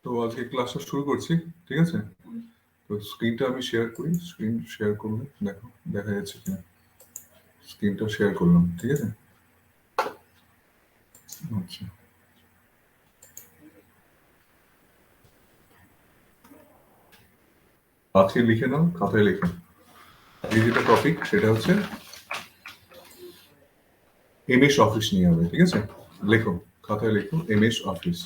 তো আজকে ক্লাসটা শুরু করছি, ঠিক আছে? তো স্ক্রিনটা আমি শেয়ার করি, স্ক্রিন শেয়ার করলে দেখো দেখা যাচ্ছে কিনা। স্ক্রিনটা শেয়ার করলাম, ঠিক আছে? আচ্ছা, আজকে লিখে নাও, খাতায় লিখে। এই যেটা টপিক সেটা হচ্ছে এমএস অফিস নিয়ে হবে, ঠিক আছে? লেখো, খাতায় লেখো এমএস অফিস,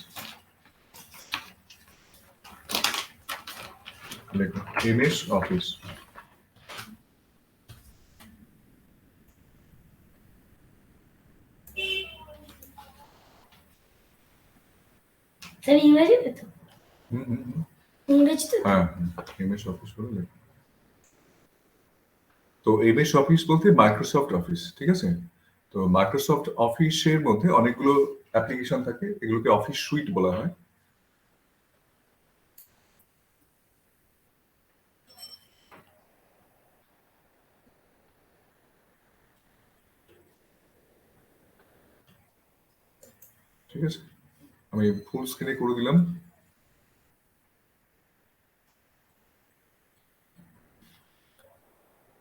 লেখো এমএস অফিস। স্যার ইংরেজিতে তো? ইংরেজিতে? হ্যাঁ, এমএস অফিস বলে লেখো। তো এমএস অফিস বলতে মাইক্রোসফট অফিস, ঠিক আছে? তো মাইক্রোসফট অফিসের মধ্যে অনেকগুলো অ্যাপ্লিকেশন থাকে, এগুলোকে অফিস সুইট বলা হয়। ঠিক আছে, আমি ফুল স্ক্রিনে করে দিলাম।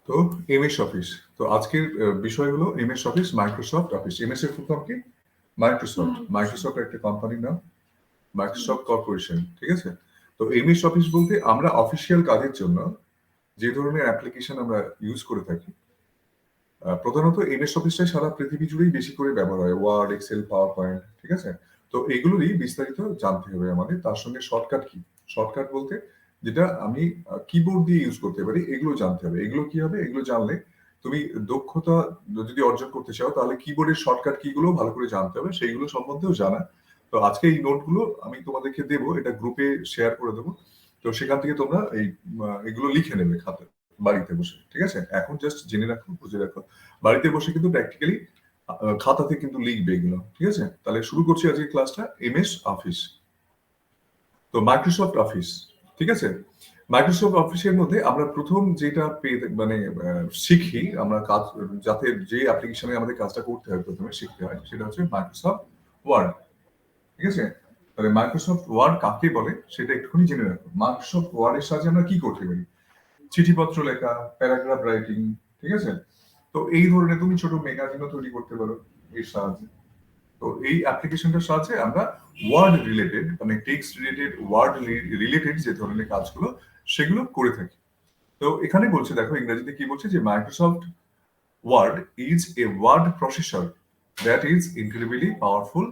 তো এমএস অফিস, তো আজকের বিষয় হলো MS office, Microsoft office. MS এর ফুল ফর্ম কি? মাইক্রোসফট। মাইক্রোসফট একটা কোম্পানির নাম, মাইক্রোসফট কর্পোরেশন, ঠিক আছে? তো এমএস অফিস বলতে আমরা অফিসিয়াল কাজের জন্য যে ধরনের অ্যাপ্লিকেশন আমরা ইউজ করে থাকি, প্রধানত এমএস অফিসটাই সারা পৃথিবী জুড়েই বেশি করে ব্যবহার হয়, ওয়ার্ড, এক্সেল, পাওয়ার পয়েন্ট, ঠিক আছে? তো এগুলোরই বিস্তারিত জানতে হবে আমাদের। তার সঙ্গে শর্টকাট কি, শর্টকাট বলতে যেটা আমি কিবোর্ড দিয়ে ইউজ করতে পারি, এগুলো জানতে হবে। এগুলো কি হবে, এগুলো জানলে তুমি দক্ষতা যদি অর্জন করতে চাও তাহলে কিবোর্ডের শর্টকাট কি গুলো ভালো করে জানতে হবে, সেইগুলো সম্বন্ধেও জানা। তো আজকে এই নোটগুলো আমি তোমাদেরকে দেবো, এটা গ্রুপে শেয়ার করে দেবো। তো সেখান থেকে তোমরা এই এগুলো লিখে নেবে খাতায় বাড়িতে বসে, ঠিক আছে? এখন জাস্ট জেনে রাখো, বুঝে রাখো। বাড়িতে বসে কিন্তু প্র্যাকটিক্যালি খাতাতে কিন্তু লিখবে এগুলো, ঠিক আছে? তাহলে শুরু করছি আজকে ক্লাসটা, এমএস অফিস। তো মাইক্রোসফট অফিস, ঠিক আছে? মাইক্রোসফট অফিসের মধ্যে আমরা প্রথম যেটা মানে শিখি আমরা কাজ, যাতে যে অ্যাপ্লিকেশনে আমাদের কাজটা করতে হয় প্রথমে শিখতে হয়, সেটা হচ্ছে মাইক্রোসফট ওয়ার্ড, ঠিক আছে? তাহলে মাইক্রোসফট ওয়ার্ড কাকে বলে সেটা একটুখানি জেনে রাখো। মাইক্রোসফট ওয়ার্ডের সাহায্যে আমরা কি করতে পারি? চিঠিপত্র লেখা, প্যারাগ্রাফ রাইটিং, ঠিক আছে? তো এই ধরনের তুমি ছোট ম্যাগাজিনও তৈরি করতে পারো এর সাহায্যে। তো এই অ্যাপ্লিকেশনটার সাহায্যে আমরা ওয়ার্ড রিলেটেড, মানে টেক্সট রিলেটেড, ওয়ার্ড রিলেটেড যে ধরনের কাজগুলো সেগুলো করে থাকি। তো এখানে বলছে, দেখো ইংরেজিতে কি বলছে, যে Microsoft Word is a word processor that is incredibly powerful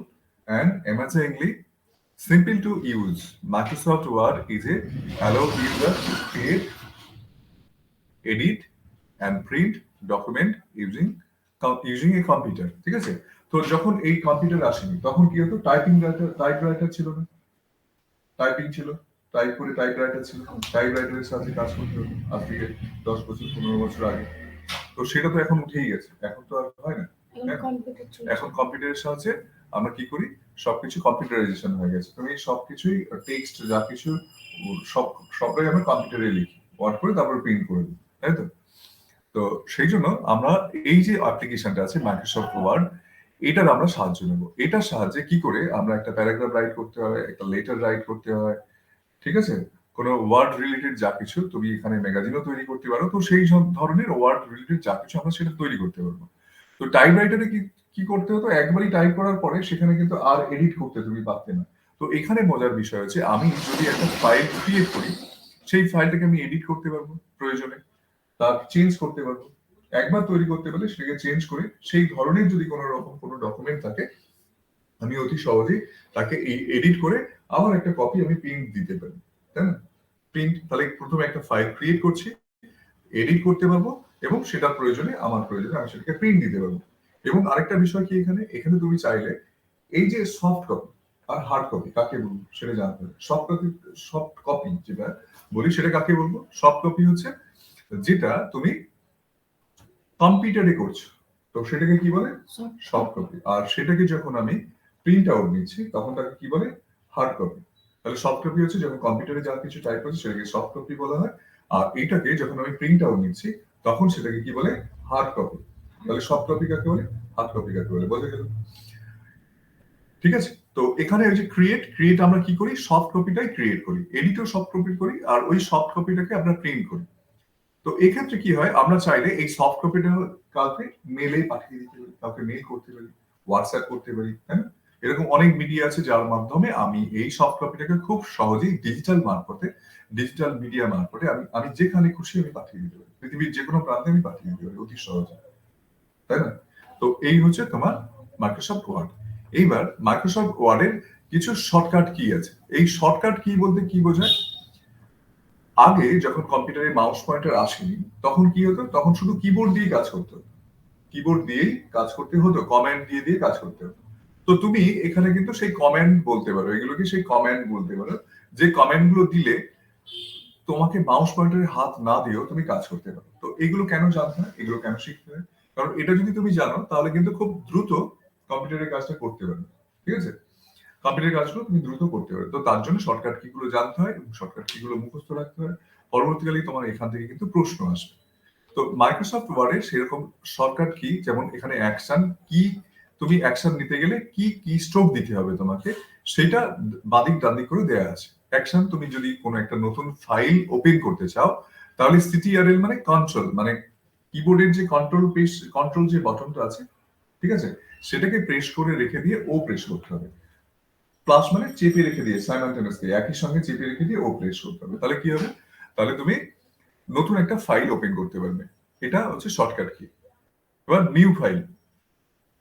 and amazingly simple to use. Microsoft Word is a allow user to create, edit and print document using a computer, ঠিক আছে? তো যখন এই কম্পিউটার আসেনি তখন কি হতো, typewriter ছিল না, টাইপিং ছিল, টাইপ করে টাইপরাইটার ছিল, টাইপরাইটারের সাথে কাজ করতে হতো আজ থেকে 10 বছর 15 বছর আগে। তো সেটা তো এখন উঠেই গেছে, এখন তো আর হয় না। এখন কম্পিউটারের সাহায্যে আমরা কি করি, সবকিছু কম্পিউটারাইজেশন হয়ে গেছে। তুমি সবকিছুই টেক্সট যা কিছু সবটাই আমরা কম্পিউটারে লিখি, ওয়ার্ড করে তারপরে প্রিন্ট করে দিই, তাই তো? তো সেই জন্য আমরা এই যে অ্যাপ্লিকেশনটা আছে মাইক্রোসফট ওয়ার্ড, এটার আমরা সাহায্য নেব। এটার সাহায্যে কি করে আমরা একটা প্যারাগ্রাফ রাইট করতে হয়, একটা লেটার রাইট করতে হয়, ঠিক আছে? কোনো ওয়ার্ড রিলেটেড যা কিছু, তুমি এখানে ম্যাগাজিনও তৈরি করতে পারো। তো সেই সব ধরনের ওয়ার্ড রিলেটেড যা কিছু আমরা সেটা তৈরি করতে পারবো। তো টাইপরাইটারে কি কি করতে হতো, একবারই টাইপ করার পরে সেখানে কিন্তু আর এডিট করতে তুমি পারতে না। তো এখানে মজার বিষয় হচ্ছে, আমি যদি একটা ফাইল ক্রিয়েট করি, সেই ফাইলটাকে আমি এডিট করতে পারবো প্রয়োজনে, তার চেঞ্জ করতে পারবো। একবার তৈরি করতে পারলে সেটাকে চেঞ্জ করে সেই ধরনের যদি কোনো রকম কোনো ডকুমেন্ট থাকে, আমি অতি সহজেই তাকে এডিট করে আমার একটা কপি আমি প্রিন্ট দিতে পারি, তাই না? প্রিন্ট, তাহলে প্রথমে একটা ফাইল ক্রিয়েট করছি, এডিট করতে পারবো এবং সেটা প্রয়োজনে আমার প্রয়োজনে আমি সেটাকে প্রিন্ট দিতে পারবো। এবং আরেকটা বিষয় কি, এখানে এখানে তুমি চাইলে এই যে সফট কপি আর হার্ড কপি কাকে বলবো সেটা জানতে হবে। সফট কপি যেটা বলি সেটা কাকে বলবো? সফট কপি হচ্ছে যেটা তুমি কম্পিউটারে করছো, তো সেটাকে কি বলে? Soft copy. আর সেটাকে যখন আমি প্রিন্ট আউট নিচ্ছি তখন তাকে কি বলে? Hard copy. তাহলে সফট কপি হচ্ছে যখন কম্পিউটারে যা কিছু টাইপ করছি সেটাকে সফট কপি বলা হয়, আর এটাকে যখন আমি প্রিন্ট আউট নিচ্ছি তখন সেটাকে কি বলে? Hard copy. তাহলে সফট কপি কাকে বলে, হার্ড কপি কাকে বলে, বোঝা গেল? ঠিক আছে। তো এখানে ওই যে ক্রিয়েট আমরা কি করি? সফট কপিটাই ক্রিয়েট করি, এডিটও সফট কপি করি, আর ওই সফট কপিটাকে আমরা প্রিন্ট করি। তো এক্ষেত্রে কি হয়, আমরা চাইলে এই সফট কপিটা কাউকে মেলে পাঠিয়ে দিতে পারি, কাউকে মেল করতে পারি, হোয়াটসঅ্যাপ করতে পারি, তাই না? এরকম অনেক মিডিয়া আছে যার মাধ্যমে আমি এই সফট কপিটাকে খুব সহজেই ডিজিটাল মিডিয়া মারফতে আমি আমি যেখানে খুশি আমি পাঠিয়ে দিতে পারি, পৃথিবীর যে কোনো প্রান্তে আমি পাঠিয়ে দিতে পারি অতি সহজে, তাই না? তো এই হচ্ছে তোমার মাইক্রোসফট ওয়ার্ড। এইবার মাইক্রোসফট ওয়ার্ডের কিছু শর্টকাট কি আছে। এই শর্টকাট কি বলতে কি বোঝায়? আগে যখন কম্পিউটারে মাউস পয়েন্টার আসেনি তখন কি হতো? তখন শুধু কিবোর্ড দিয়ে কাজ করতে হতো, কিবোর্ড দিয়েই কাজ করতে হতো, কমান্ড দিয়ে দিয়ে কাজ করতে হতো। তো তুমি এখানে কিন্তু সেই কমান্ড বলতে পারো, এগুলোকে সেই কমান্ড বলতে পারো, যে কমান্ড গুলো দিলে তোমাকে মাউস পয়েন্টারে হাত না দিয়েও তুমি কাজ করতে পারো। তো এগুলো কেন জানতে হয়, এগুলো কেন শিখতে হয়? কারণ এটা যদি তুমি জানো তাহলে কিন্তু খুব দ্রুত কম্পিউটারের কাজটা করতে পারবে, ঠিক আছে? কম্পিউটার কাজগুলো তুমি দ্রুত করতে পারবে। তো তার জন্য শর্টকাট কি গুলো জানতে হয় এবং শর্টকাট কি গুলো মুখস্থ রাখতে হয়। পরবর্তীকালে তোমার এখান থেকে কিন্তু প্রশ্ন আসবে। তো মাইক্রোসফট ওয়ার্ডে সেরকম শর্টকাট কি, যেমন এখানে অ্যাকশন কি, তুমি অ্যাকশন নিতে গেলে কি কি স্ট্রোক দিতে হবে তোমাকে, সেটা বাদিক ডানদিক করে দেয়া আছে। অ্যাকশন, তুমি যদি কোনো একটা নতুন ফাইল ওপেন করতে চাও তাহলে সিটিআরএল মানে কন্ট্রোল, মানে কিবোর্ডের যে কন্ট্রোল যে বাটনটা আছে, ঠিক আছে, সেটাকে প্রেস করে রেখে দিয়ে ও প্রেস করতে হবে। প্লাস মানে চেপে রেখে দিয়ে সাইমালটেনিয়াসলি একই সঙ্গে চেপে রেখে দিয়ে ও প্রেস করতে হবে। তাহলে কি হবে? তাহলে তুমি নতুন একটা ফাইল ওপেন করতে পারবে। এটা হচ্ছে শর্টকাট কি। এবার নিউ ফাইল,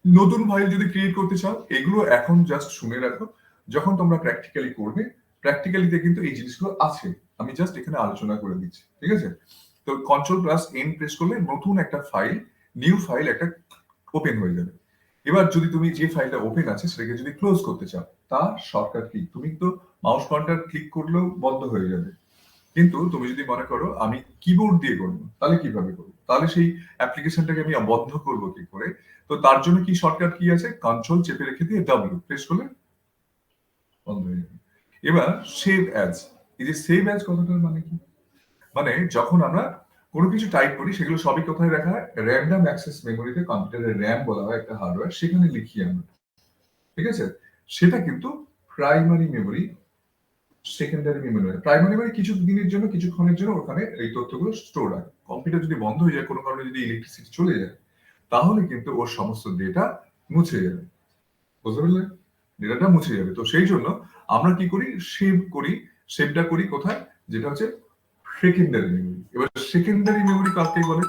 নতুন ফাইল যদি ক্রিয়েট করতে চাও, এগুলো এখন জাস্ট শুনে রাখো, যখন তোমরা প্র্যাকটিক্যালি করবে প্র্যাকটিক্যালিতে কিন্তু এই জিনিসগুলো আছে, আমি জাস্ট এখানে আলোচনা করে দিচ্ছি, ঠিক আছে? তো কন্ট্রোল প্লাস এন প্রেস করলে নতুন একটা ফাইল, নিউ ফাইল একটা ওপেন হয়ে যাবে। এবার যদি তুমি যে ফাইলটা ওপেন আছে সেটাকে যদি ক্লোজ করতে চাও, তার শর্টকাট কি? তুমি তো মাউস পয়েন্টার ক্লিক করলেও বন্ধ হয়ে যাবে, কিন্তু তুমি যদি মনে করো আমি কিবোর্ড দিয়ে করবো, তাহলে কিভাবে করবো? তাহলে সেই অ্যাপ্লিকেশনটাকে আমি বন্ধ করবো কি করে? তো তার জন্য কি শর্টকাট কি আছে? কন্ট্রোল চেপে রেখে দিয়ে ডাব্লিউ প্রেস করলে বন্ধ হয়ে যাবে। এবার সেভ অ্যাজ, এই যে সেভ অ্যাজ কথাটার মানে কি? মানে যখন আমরা কোনো কিছু টাইপ করি সেগুলো সবই কোথায় রাখা হয়? র্যান্ডম অ্যাক্সেস মেমোরিতে, কম্পিউটারের র্যাম বলা হয় একটা হার্ডওয়্যার, সেখানে লিখি আমরা, ঠিক আছে? সেটা কিন্তু প্রাইমারি মেমোরি, সেকেন্ডারি মেমোরি নয়। প্রাইমারি মেমোরি কিছু দিনের জন্য, কিছুক্ষণের জন্য ওখানে এই তথ্যগুলো স্টোর রাখে। কম্পিউটার যদি বন্ধ হয়ে যায়, কোনো কারণে যদি ইলেকট্রিসিটি চলে যায়, তাহলে কিন্তু ওর সমস্ত ডেটা মুছে যাবে, বুঝতে পারলে? ডেটাটা মুছে যাবে। তো সেই জন্য আমরা কি করি? সেভটা করি কোথায়? যেটা হচ্ছে সেকেন্ডারি মেমোরি। এবার সেকেন্ডারি মেমোরি কাকে বলে?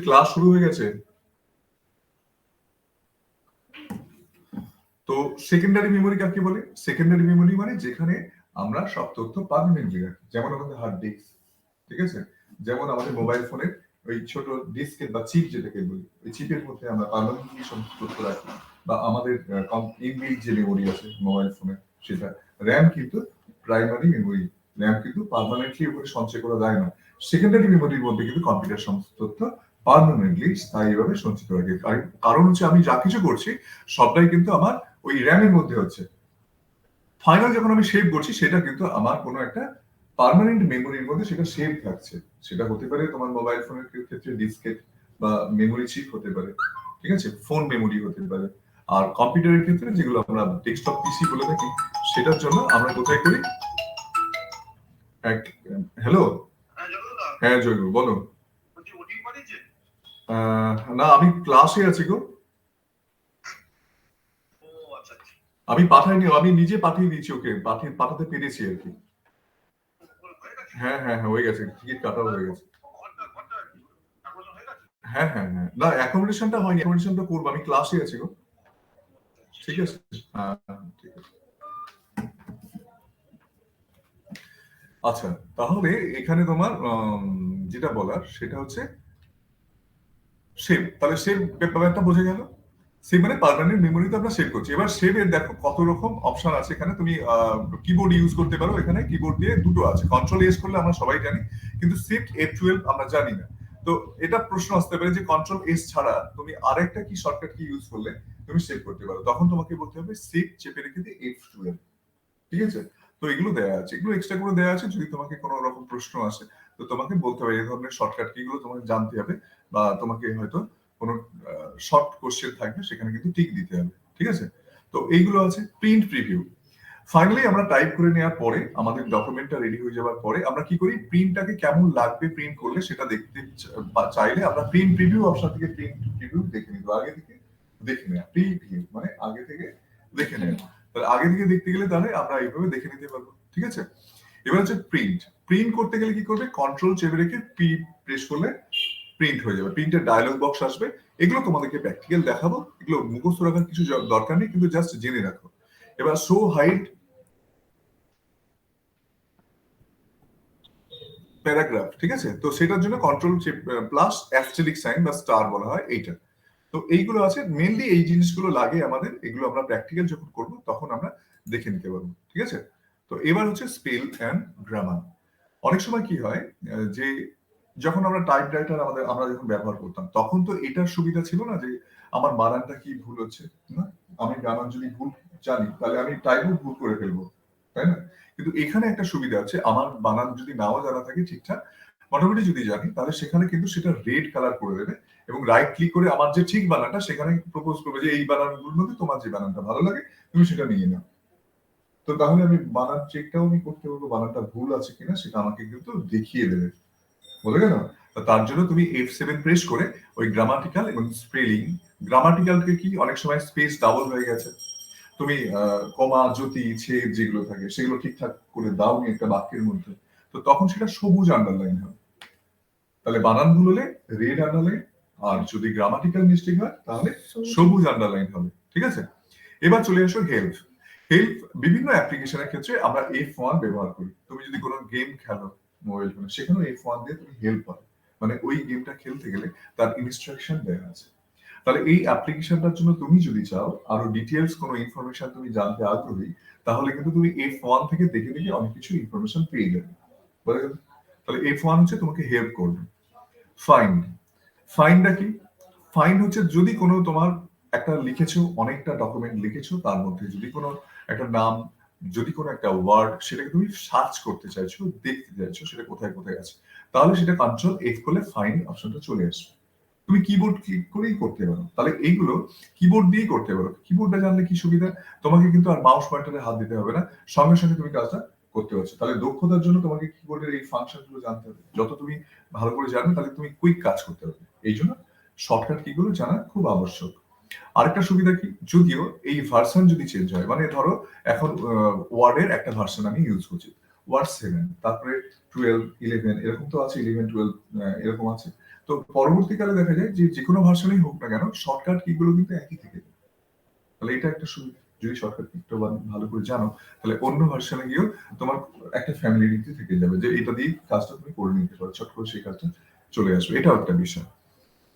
ক্লাস শুরু হয়ে গেছে। তো সেকেন্ডারি মেমোরি কাকে বলে? সেকেন্ডারি মেমোরি মানে যেখানে আমরা সব তথ্য পার্মানেন্টলি রাখি, যেমন আমাদের হার্ড ডিস্ক, ঠিক আছে? যেমন আমাদের মোবাইল ফোনের ওই ছোট ডিস্কের বা চিপ যেটাকে বলি, ওই চিপের মধ্যে আমরা পার্মানেন্টলি সমস্ত তথ্য রাখি, বা আমাদের ইনবিল্ট যে মেমোরি আছে মোবাইল ফোনে সেটা। র্যাম কিন্তু প্রাইমারি মেমোরি, র্যাম কিন্তু পার্মানেন্টলি উপরে সঞ্চয় করা যায় না। সেকেন্ডারি মেমোরির মধ্যে কিন্তু কম্পিউটার সমস্ত তথ্য পার্মানেন্টলি স্থায়ীভাবে সঞ্চিত রাখে। কারণ হচ্ছে আমি যা কিছু করছি সবটাই কিন্তু আমার ওই র্যামের মধ্যে হচ্ছে। ফাইনাল যখন আমি সেভ করছি সেটা কিন্তু আমার কোনো একটা পার্মানেন্ট মেমোরির মধ্যে সেটা সেভ থাকছে। সেটা হতে পারে তোমার মোবাইল ফোনের ক্ষেত্রে ডিসকেট বা মেমোরি চিপ হতে পারে, ঠিক আছে? ফোন মেমোরি হতে পারে। আর কম্পিউটারের ক্ষেত্রে যেগুলো আমরা ডেস্কটপ পিসি বলে থাকি, সেটার জন্য আমরা কোথায় করি? হ্যালো। হ্যাঁ জয়গুরু, বলো। না, আমি ক্লাসে আছি গো। আমি পাঠাইনি, আমি নিজে পাঠিয়ে দিয়েছি ওকে, পাঠাতে পেরেছি আর কি। হ্যাঁ হ্যাঁ হ্যাঁ, হয়ে গেছে, টিকিট কাটাও হয়ে গেছে। হ্যাঁ হ্যাঁ হ্যাঁ, না অ্যাকোমোডেশনটা হয়নি, অ্যাকোমোডেশনটা করবো, আমি ক্লাসে আছি গো। ঠিক আছে, হ্যাঁ হ্যাঁ, ঠিক আছে। আচ্ছা, তাহলে এখানে তোমার যেটা বলার সেটা হচ্ছে সেভ, তাহলে সেভ ব্যাপারটা বোঝা গেল। সেভ মানে পার্মানেন্ট মেমোরিতে আমরা সেভ করছি। এবার সেভের দেখো কত রকম অপশন আছে এখানে। তুমি কিবোর্ড ইউজ করতে পারো। এখানে কিবোর্ড দিয়ে দুটো আছে, কন্ট্রোল এস করলে আমরা সবাই জানি, কিন্তু শিফট F12 আমরা জানি না। তো এটা প্রশ্ন আসতে পারে যে কন্ট্রোল এস ছাড়া তুমি আরেকটা কি শর্টকাট কি ইউজ করলে তুমি সেভ করতে পারো। তখন তোমাকে বলতে হবে শিফট চেপে রেখে দিয়ে F12। ঠিক আছে? তো এগুলো দেয়া আছে, এগুলো এক্সট্রা করে দেয়া আছে যদি তোমাকে কোনো রকম প্রশ্ন আসে তো তোমাকে বলতে হবে এই ধরনের শর্টকাট কিগুলো তোমাকে জানতে হবে, বা তোমাকে হয়তো কোনো শর্ট কোশ্চেন থাকবে সেখানে কিন্তু টিক দিতে হবে। ঠিক আছে? তো এইগুলো আছে। প্রিন্ট প্রিভিউ, ফাইনালি আমরা টাইপ করে নেওয়ার পরে আমাদের ডকুমেন্টটা রেডি হয়ে যাওয়ার পরে আমরা কি করি, প্রিন্টটাকে কেমন লাগবে প্রিন্ট করলে সেটা দেখতে চাইলে আমরা প্রিন্ট প্রিভিউ অপশন থেকে প্রিন্ট প্রিভিউ দেখে নিব। আগে থেকে দেখে নেওয়া, প্রিভিউ মানে আগে থেকে দেখে নেওয়া। তাহলে আগে থেকে দেখতে গেলে তাহলে আমরা এইভাবে দেখে নিতে পারবো। ঠিক আছে? এবার হচ্ছে প্রিন্ট। প্রিন্ট করতে গেলে কি করবে, কন্ট্রোল চেপে রেখে পি প্রেস করলে প্রিন্ট হয়ে যাবে, প্রিন্টের ডায়লগ বক্স আসবে। এগুলো তোমাদেরকে প্র্যাকটিক্যাল দেখাবো, এগুলো মুখস্থ রাখার কিছু দরকার নেই, কিন্তু জাস্ট জেনে রাখো। এবার শো হাইড প্যারাগ্রাফ, ঠিক আছে? তো সেটার জন্য কন্ট্রোল প্লাস অ্যাস্টেরিক সাইন বা স্টার বলা হয় এইটা। তো এইগুলো আছে, মেনলি এই জিনিসগুলো লাগে আমাদের, এগুলো আমরা প্র্যাকটিক্যাল যখন করব তখন আমরা দেখে নিতে পারবো। ঠিক আছে? তো এবার হচ্ছে স্পেল অ্যান্ড গ্রামার। অনেক সময় কি হয় যে যখন আমরা টাইপরাইটার আমরা যখন ব্যবহার করতাম তখন তো এটার সুবিধা ছিল না যে আমার বানানটা কি ভুল হচ্ছে না, আমি বানান যদি ভুল জানি তাহলে আমি টাইপও ভুল করে ফেলবো, তাই না? কিন্তু এখানে একটা সুবিধা আছে, আমার বানান যদি নাও জানা থাকে ঠিকঠাক, মোটামুটি যদি জানি তাহলে সেখানে কিন্তু সেটা রেড কালার করে দেবে এবং রাইট ক্লিক করে আমার যে ঠিক বানানটা সেখানে প্রপোজ করবে যে এই বানানগুলোর মধ্যে তোমার যে বানানটা ভালো লাগে তুমি সেটা নিয়ে নাও। তো তাহলে আমি বানান চেকটাও আমি করতে পারবো, বানানটা ভুল আছে কিনা সেটা আমাকে কিন্তু দেখিয়ে দেবে। বলে গেল? তার জন্য তুমি F7 প্রেস করে ওই গ্রামাটিক্যাল এবং স্পেলিং, গ্রামাটিক্যালকে কি অনেক সময় স্পেস ডাবল হয়ে গেছে, তুমি কমা জ্যোতি ছেদ যেগুলো থাকে সেগুলো ঠিকঠাক করে দাওনি একটা বাক্যের মধ্যে, তো তখন সেটা সবুজ আন্ডারলাইন হবে। তাহলে বানান ভুল হলে রেড আন্ডারলাইন, আর যদি গ্রামাটিক্যাল মিস্টেক হয় তাহলে সবুজ আন্ডারলাইন হবে। ঠিক আছে? এবার চলে আসো হেল্প। হেল্প বিভিন্ন অ্যাপ্লিকেশনের ক্ষেত্রে আমরা F1 ব্যবহার করি। তুমি যদি কোনো গেম খেলো মোবাইল ফোনে, সেখানেও F1 দিয়ে তুমি হেল্প পাবে, মানে ওই গেমটা খেলতে গেলে তার ইনস্ট্রাকশন দেওয়া আছে। তাহলে এই অ্যাপ্লিকেশনটার জন্য তুমি যদি চাও আরো ডিটেইলস কোনো ইনফরমেশন তুমি জানতে আগ্রহী, তাহলে কিন্তু তুমি F1 থেকে দেখে দেখে অনেক কিছু ইনফরমেশন পেয়ে যাবে। বুঝা গেল? তাহলে F1 হচ্ছে তোমাকে হেল্প করবে। ফাইন্ড, ফাইন্ডটা কি? ফাইন্ড হচ্ছে যদি কোনো তোমার একটা লিখেছো, অনেকটা ডকুমেন্ট লিখেছো, তার মধ্যে যদি কোনো একটা নাম, যদি কোনো একটা ওয়ার্ড সেটাকে তুমি সার্চ করতে চাইছো, দেখতে চাইছো সেটা কোথায় কোথায় আছে, তাহলে সেটা কন্ট্রোল এফ করলে ফাইন্ড অপশনটা চলে আসবে। তুমি কিবোর্ড ক্লিক করেই করতে পারো। তাহলে এইগুলো কিবোর্ড দিয়েই করতে পারো। কিবোর্ডটা জানলে কি সুবিধা, তোমাকে কিন্তু আর মাউস পয়েন্টারে হাত দিতে হবে না, সঙ্গে সঙ্গে তুমি কাজটা করতে পারছো। তাহলে দক্ষতার জন্য তোমাকে কিবোর্ডের এই ফাংশন গুলো জানতে হবে। যত তুমি ভালো করে জানবে তাহলে তুমি কুইক কাজ করতে পারবে। এই জন্য শর্টকাট কিগুলো জানা খুব আবশ্যক। আরেকটা সুবিধা কি, যদিও এই ভার্সন যদি চেঞ্জ হয়, মানে ধরো এখন ওয়ার্ডের একটা ভার্সন আমি ইউজ করছি, ওয়ার্ড 7, তারপরে 12, 11 এরকম তো আছে, 11, 12 এরকম আছে। তো পরবর্তীকালে দেখা যায় যে যেকোনো ভার্সনেই হোক না কেন শর্টকাট কিগুলো কিন্তু একই থেকে যায়। তাহলে এটা একটা সুবিধা, যদি শর্টকাট কিটা ভালো করে জানো তাহলে অন্য ভার্সনে গিয়েও তোমার একটা ফ্যামিলিটি থেকে যাবে যে এটা দিয়ে কাজটা তুমি করে নিতে পারো, চট করে সেই কাজটা চলে আসবে। এটাও একটা বিষয়।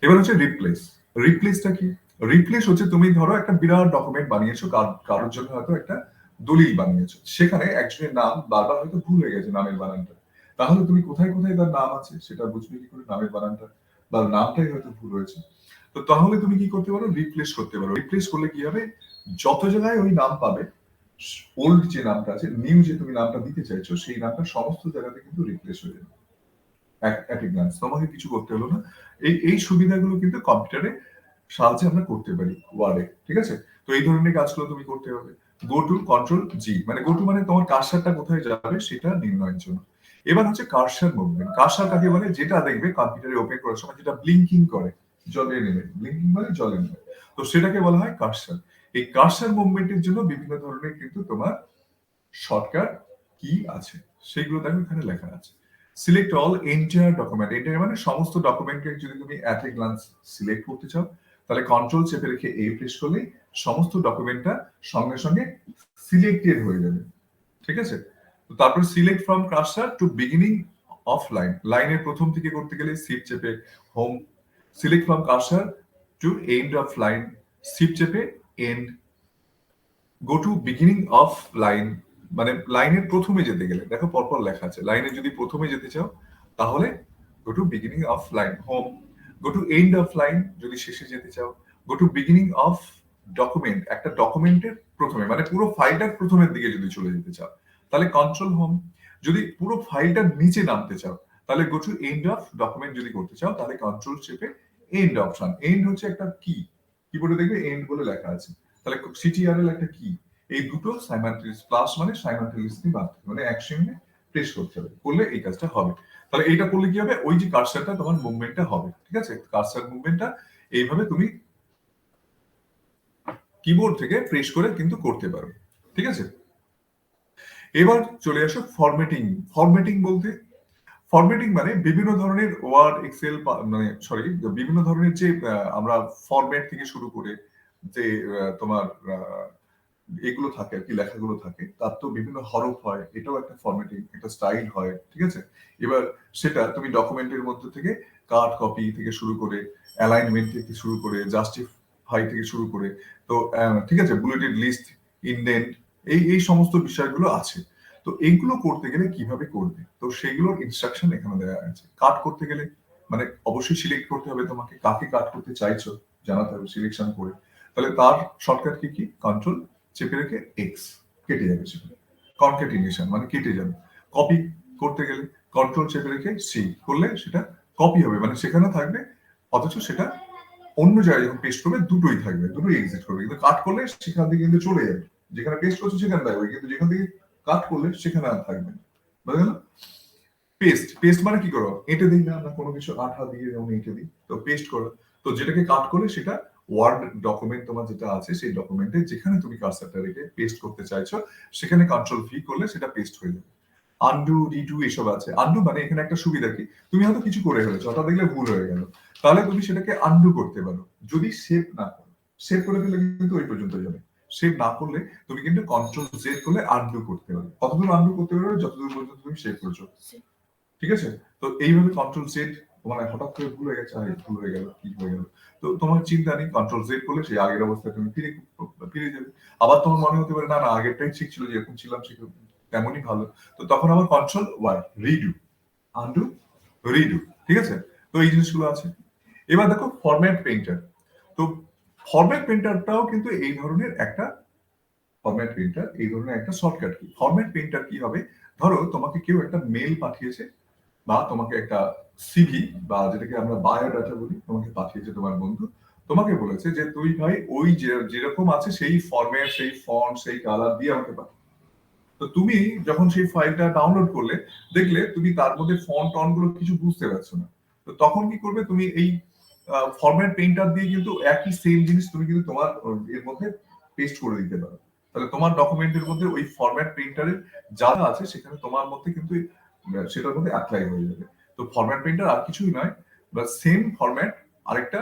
এবার হচ্ছে রিপ্লেস। রিপ্লেসটা কি? রিপ্লেস হচ্ছে তুমি ধরো একটা বিরাট ডকুমেন্ট বানিয়েছো, কারোর জন্য হয়তো একটা দলিল বানিয়েছো, সেখানে একজনের নাম বারবার হয়তো ভুল হয়ে গেছে নামের বানানটা, তাহলে তুমি কোথায় কোথায় তার নাম আছে সেটা বুঝবে কি করে, নামের বানানটা বা নামটাই হয়তো ভুল হয়েছে। তো তাহলে তুমি কি করতে পারো, রিপ্লেস করতে পারো। রিপ্লেস করলে কি হবে, যত জায়গায় ওই নাম পাবে, ওল্ড যে নামটা আছে, নিউ যে তুমি নামটা দিতে চাইছো সেই নামটা সমস্ত জায়গাতে কিন্তু রিপ্লেস হয়ে যাবে at a glance, তোমাকে কিছু করতে হলো না। এই এই সুবিধাগুলো কিন্তু কম্পিউটারে সাহায্যে আমরা করতে পারি ওয়ার্ডে। ঠিক আছে? তো এই ধরনের কাজগুলো তুমি করতে হবে। গো টু কন্ট্রোল জি, মানে গো টু মানে তোমার কার্সারটা কোথায় যাবে সেটা নির্ণয়ের জন্য। এবার হচ্ছে কার্সার মুভমেন্ট। কার্সার কাকে বলে, যেটা দেখবে কম্পিউটারে ওপেন করার সময় যেটা ব্লিঙ্কিং করে, জলে নেমে, ব্লিঙ্কিং মানে জলে নেমে, তো সেটাকে বলা হয় কার্সার। এই কার্সার মুভমেন্টের জন্য বিভিন্ন ধরনের কিন্তু তোমার শর্টকাট কি আছে, সেগুলো দেখো এখানে লেখা আছে। Select all entire document, entire মানে সমস্ত ডকুমেন্টকে যদি তুমি অ্যাট এ গ্লান্স সিলেক্ট করতে চাও তাহলে কন্ট্রোল চেপে রেখে এ প্রেস করলেই সমস্ত ডকুমেন্টটা সঙ্গে সঙ্গে সিলেক্টেড হয়ে যাবে। ঠিক আছে? তো তারপর select from cursor to beginning of line, লাইনের প্রথম থেকে করতে গেলে শিফট চেপে home, select from cursor to end of line, shift চেপে end, go to beginning of line, মানে লাইনের প্রথমে যেতে গেলে দেখো পরপর লেখা আছে, লাইনে যদি প্রথমে যেতে চাও তাহলে গো to beginning of line home, go to end of line যদি শেষে যেতে চাও, go to beginning of document, একটা ডকুমেন্টের প্রথমে মানে পুরো ফাইলটার প্রথমের দিকে যদি চলে যেতে চাও তাহলে কন্ট্রোল হোম, যদি পুরো ফাইলটার নিচে নামতে চাও তাহলে গো টু এন্ড অফ ডকুমেন্ট, যদি করতে চাও তাহলে কন্ট্রোল চেপে এন্ড অপশন, এন্ড হচ্ছে একটা কি, কিবোর্ডে দেখবে এন্ড বলে লেখা আছে, তাহলে সিটিআরএল একটা কি, এই দুটো সাইমালটেনিয়াস প্লাস মানে সাইমালটেনিয়াসলি বাড়তে মানে একসঙ্গে প্রেস করতে হবে, করলে এই কাজটা হবে। তাহলে এইটা করলে কি হবে, ওই যে কার্সারটা তোমার মুভমেন্টটা হবে, ঠিক আছে, কার্সার মুভমেন্টটা এইভাবে তুমি কিবোর্ড থেকে প্রেস করে কিন্তু করতে পারো, ঠিক আছে। এবার চলে আসো ফরম্যাটিং। ফরম্যাটিং বলতে, ফরম্যাটিং মানে বিভিন্ন ধরনের ওয়ার্ড এক্সেল মানে সরি বিভিন্ন ধরনের যে আমরা ফরম্যাট থেকে শুরু করে যে তোমার এগুলো থাকে আর কি, লেখাগুলো থাকে তার তো বিভিন্ন হরফ হয়, এটাও একটা ফরম্যাটিং, একটা স্টাইল হয়, ঠিক আছে। এবার সেটা তুমি ডকুমেন্টের মধ্যে থেকে কাট কপি থেকে শুরু করে, অ্যালাইনমেন্ট থেকে শুরু করে, জাস্টিফাই থেকে শুরু করে, তো ঠিক আছে, বুলেটেড লিস্ট, ইনডেন্ট, এই সমস্ত বিষয়গুলো আছে। তো এইগুলো করতে গেলে কিভাবে করবে, তো সেগুলোর ইনস্ট্রাকশন এখানে দেওয়া আছে। কাট করতে গেলে মানে অবশ্যই সিলেক্ট করতে হবে, তোমাকে কাকে কাট করতে চাইছো জানাতে হবে সিলেকশন করে, তাহলে তার শর্টকাট কি, কন্ট্রোল চেপে রেখে এক্স, কেটে যাবে সেটা, কনকেটিনেশন মানে কেটে যাবে। কপি করতে গেলে কন্ট্রোল চেপে রেখে সি করলে সেটা কপি হবে, মানে সেখানে থাকবে, অথচ সেটা অন্য জায়গায় যখন পেস্ট করবে দুটোই থাকবে, দুটোই এক্সিট করবে। কিন্তু কাট করলে সেখান থেকে কিন্তু চলে যাবে, যেখানে পেস্ট করছে সেখানে থাকবে, কিন্তু যেখান থেকে কাট করলে সেখানে আর থাকবে না, বুঝলে না। পেস্ট, পেস্ট মানে কি করো, এঁটে দিই না আমরা কোনো কিছু আঠা দিয়ে যেমন এঁটে দিই, তো পেস্ট করো, তো যেটাকে কাট করলে সেটা ওয়ার্ড ডকুমেন্ট তোমার যেটা আছে সেই ডকুমেন্টে যেখানে তুমি কার্সারটা রেখে পেস্ট করতে চাইছো সেখানে কন্ট্রোল ভি করলে সেটা পেস্ট হয়ে যাবে। আনডু রিডু এসব আছে। আনডু মানে এখানে একটা সুবিধা কি, তুমি হয়তো কিছু করে ফেলেছো, হঠাৎ দেখলে ভুল হয়ে গেল, তাহলে তুমি সেটাকে আনডু করতে পারো যদি সেভ না করো। সেভ করে ফেলে কিন্তু ওই পর্যন্ত যাবে, সেভ না করলে তুমি কিন্তু কন্ট্রোল জেড করলে আনডু করতে পারবে, কতদূর আনডু করতে পারবে, যতদূর পর্যন্ত তুমি সেভ করেছো, ঠিক আছে। তো এইভাবে কন্ট্রোল জেড, তোমার হঠাৎ করে ভুল হয়ে গেছে, আরে ভুল হয়ে গেল, কি হয়ে গেল, তো তোমার চিন্তা নেই, কন্ট্রোল জেড করলে সেই আগের অবস্থায় তুমি ফিরে যাবে। আবার তোমার মনে হতে পারে না না আগেরটাই ঠিক ছিল, যেরকম ছিলাম সেরকম তেমনই ভালো, তো তখন আবার control Y, redo, undo, redo, ঠিক আছে। তো এই জিনিসগুলো আছে। এবার দেখো ফরম্যাট পেইন্টার, তো ফরম্যাট পেইন্টারটাও কিন্তু এই ধরনের একটা, ফরম্যাট পেইন্টার এই ধরনের একটা শর্টকাট কি। ফরম্যাট পেইন্টার কি হবে, ধরো তোমাকে কেউ একটা মেল পাঠিয়েছে বা তোমাকে একটা সিভি বা যেটাকে আমরা বায়োডাটা বলি তোমাকে পাঠিয়েছে তোমার বন্ধু, তোমাকে বলেছে যে তুই ভাই ওই যেরকম আছে সেই ফরম্যাট, সেই ফন্ট, সেই কালার দিয়ে আমাকে পাঠা। তো তুমি যখন সেই ফাইলটা ডাউনলোড করলে দেখলে তুমি তার মধ্যে ফন্ট টন গুলো কিছু বুঝতে পারছো না, তো তখন কি করবে, তুমি এই ফরম্যাট পেইন্টার দিয়ে কিন্তু একই সেম জিনিস তুমি কিন্তু তোমার এর মধ্যে পেস্ট করে দিতে পারো, তাহলে তোমার ডকুমেন্টের মধ্যে ওই ফরম্যাট প্রিন্টারের যা আছে সেখানে তোমার মধ্যে কিন্তু সেটার মধ্যে অ্যাপ্লাই হয়ে যাবে। তো ফরম্যাট প্রিন্টার আর কিছুই নয়, বা সেম ফরম্যাট আরেকটা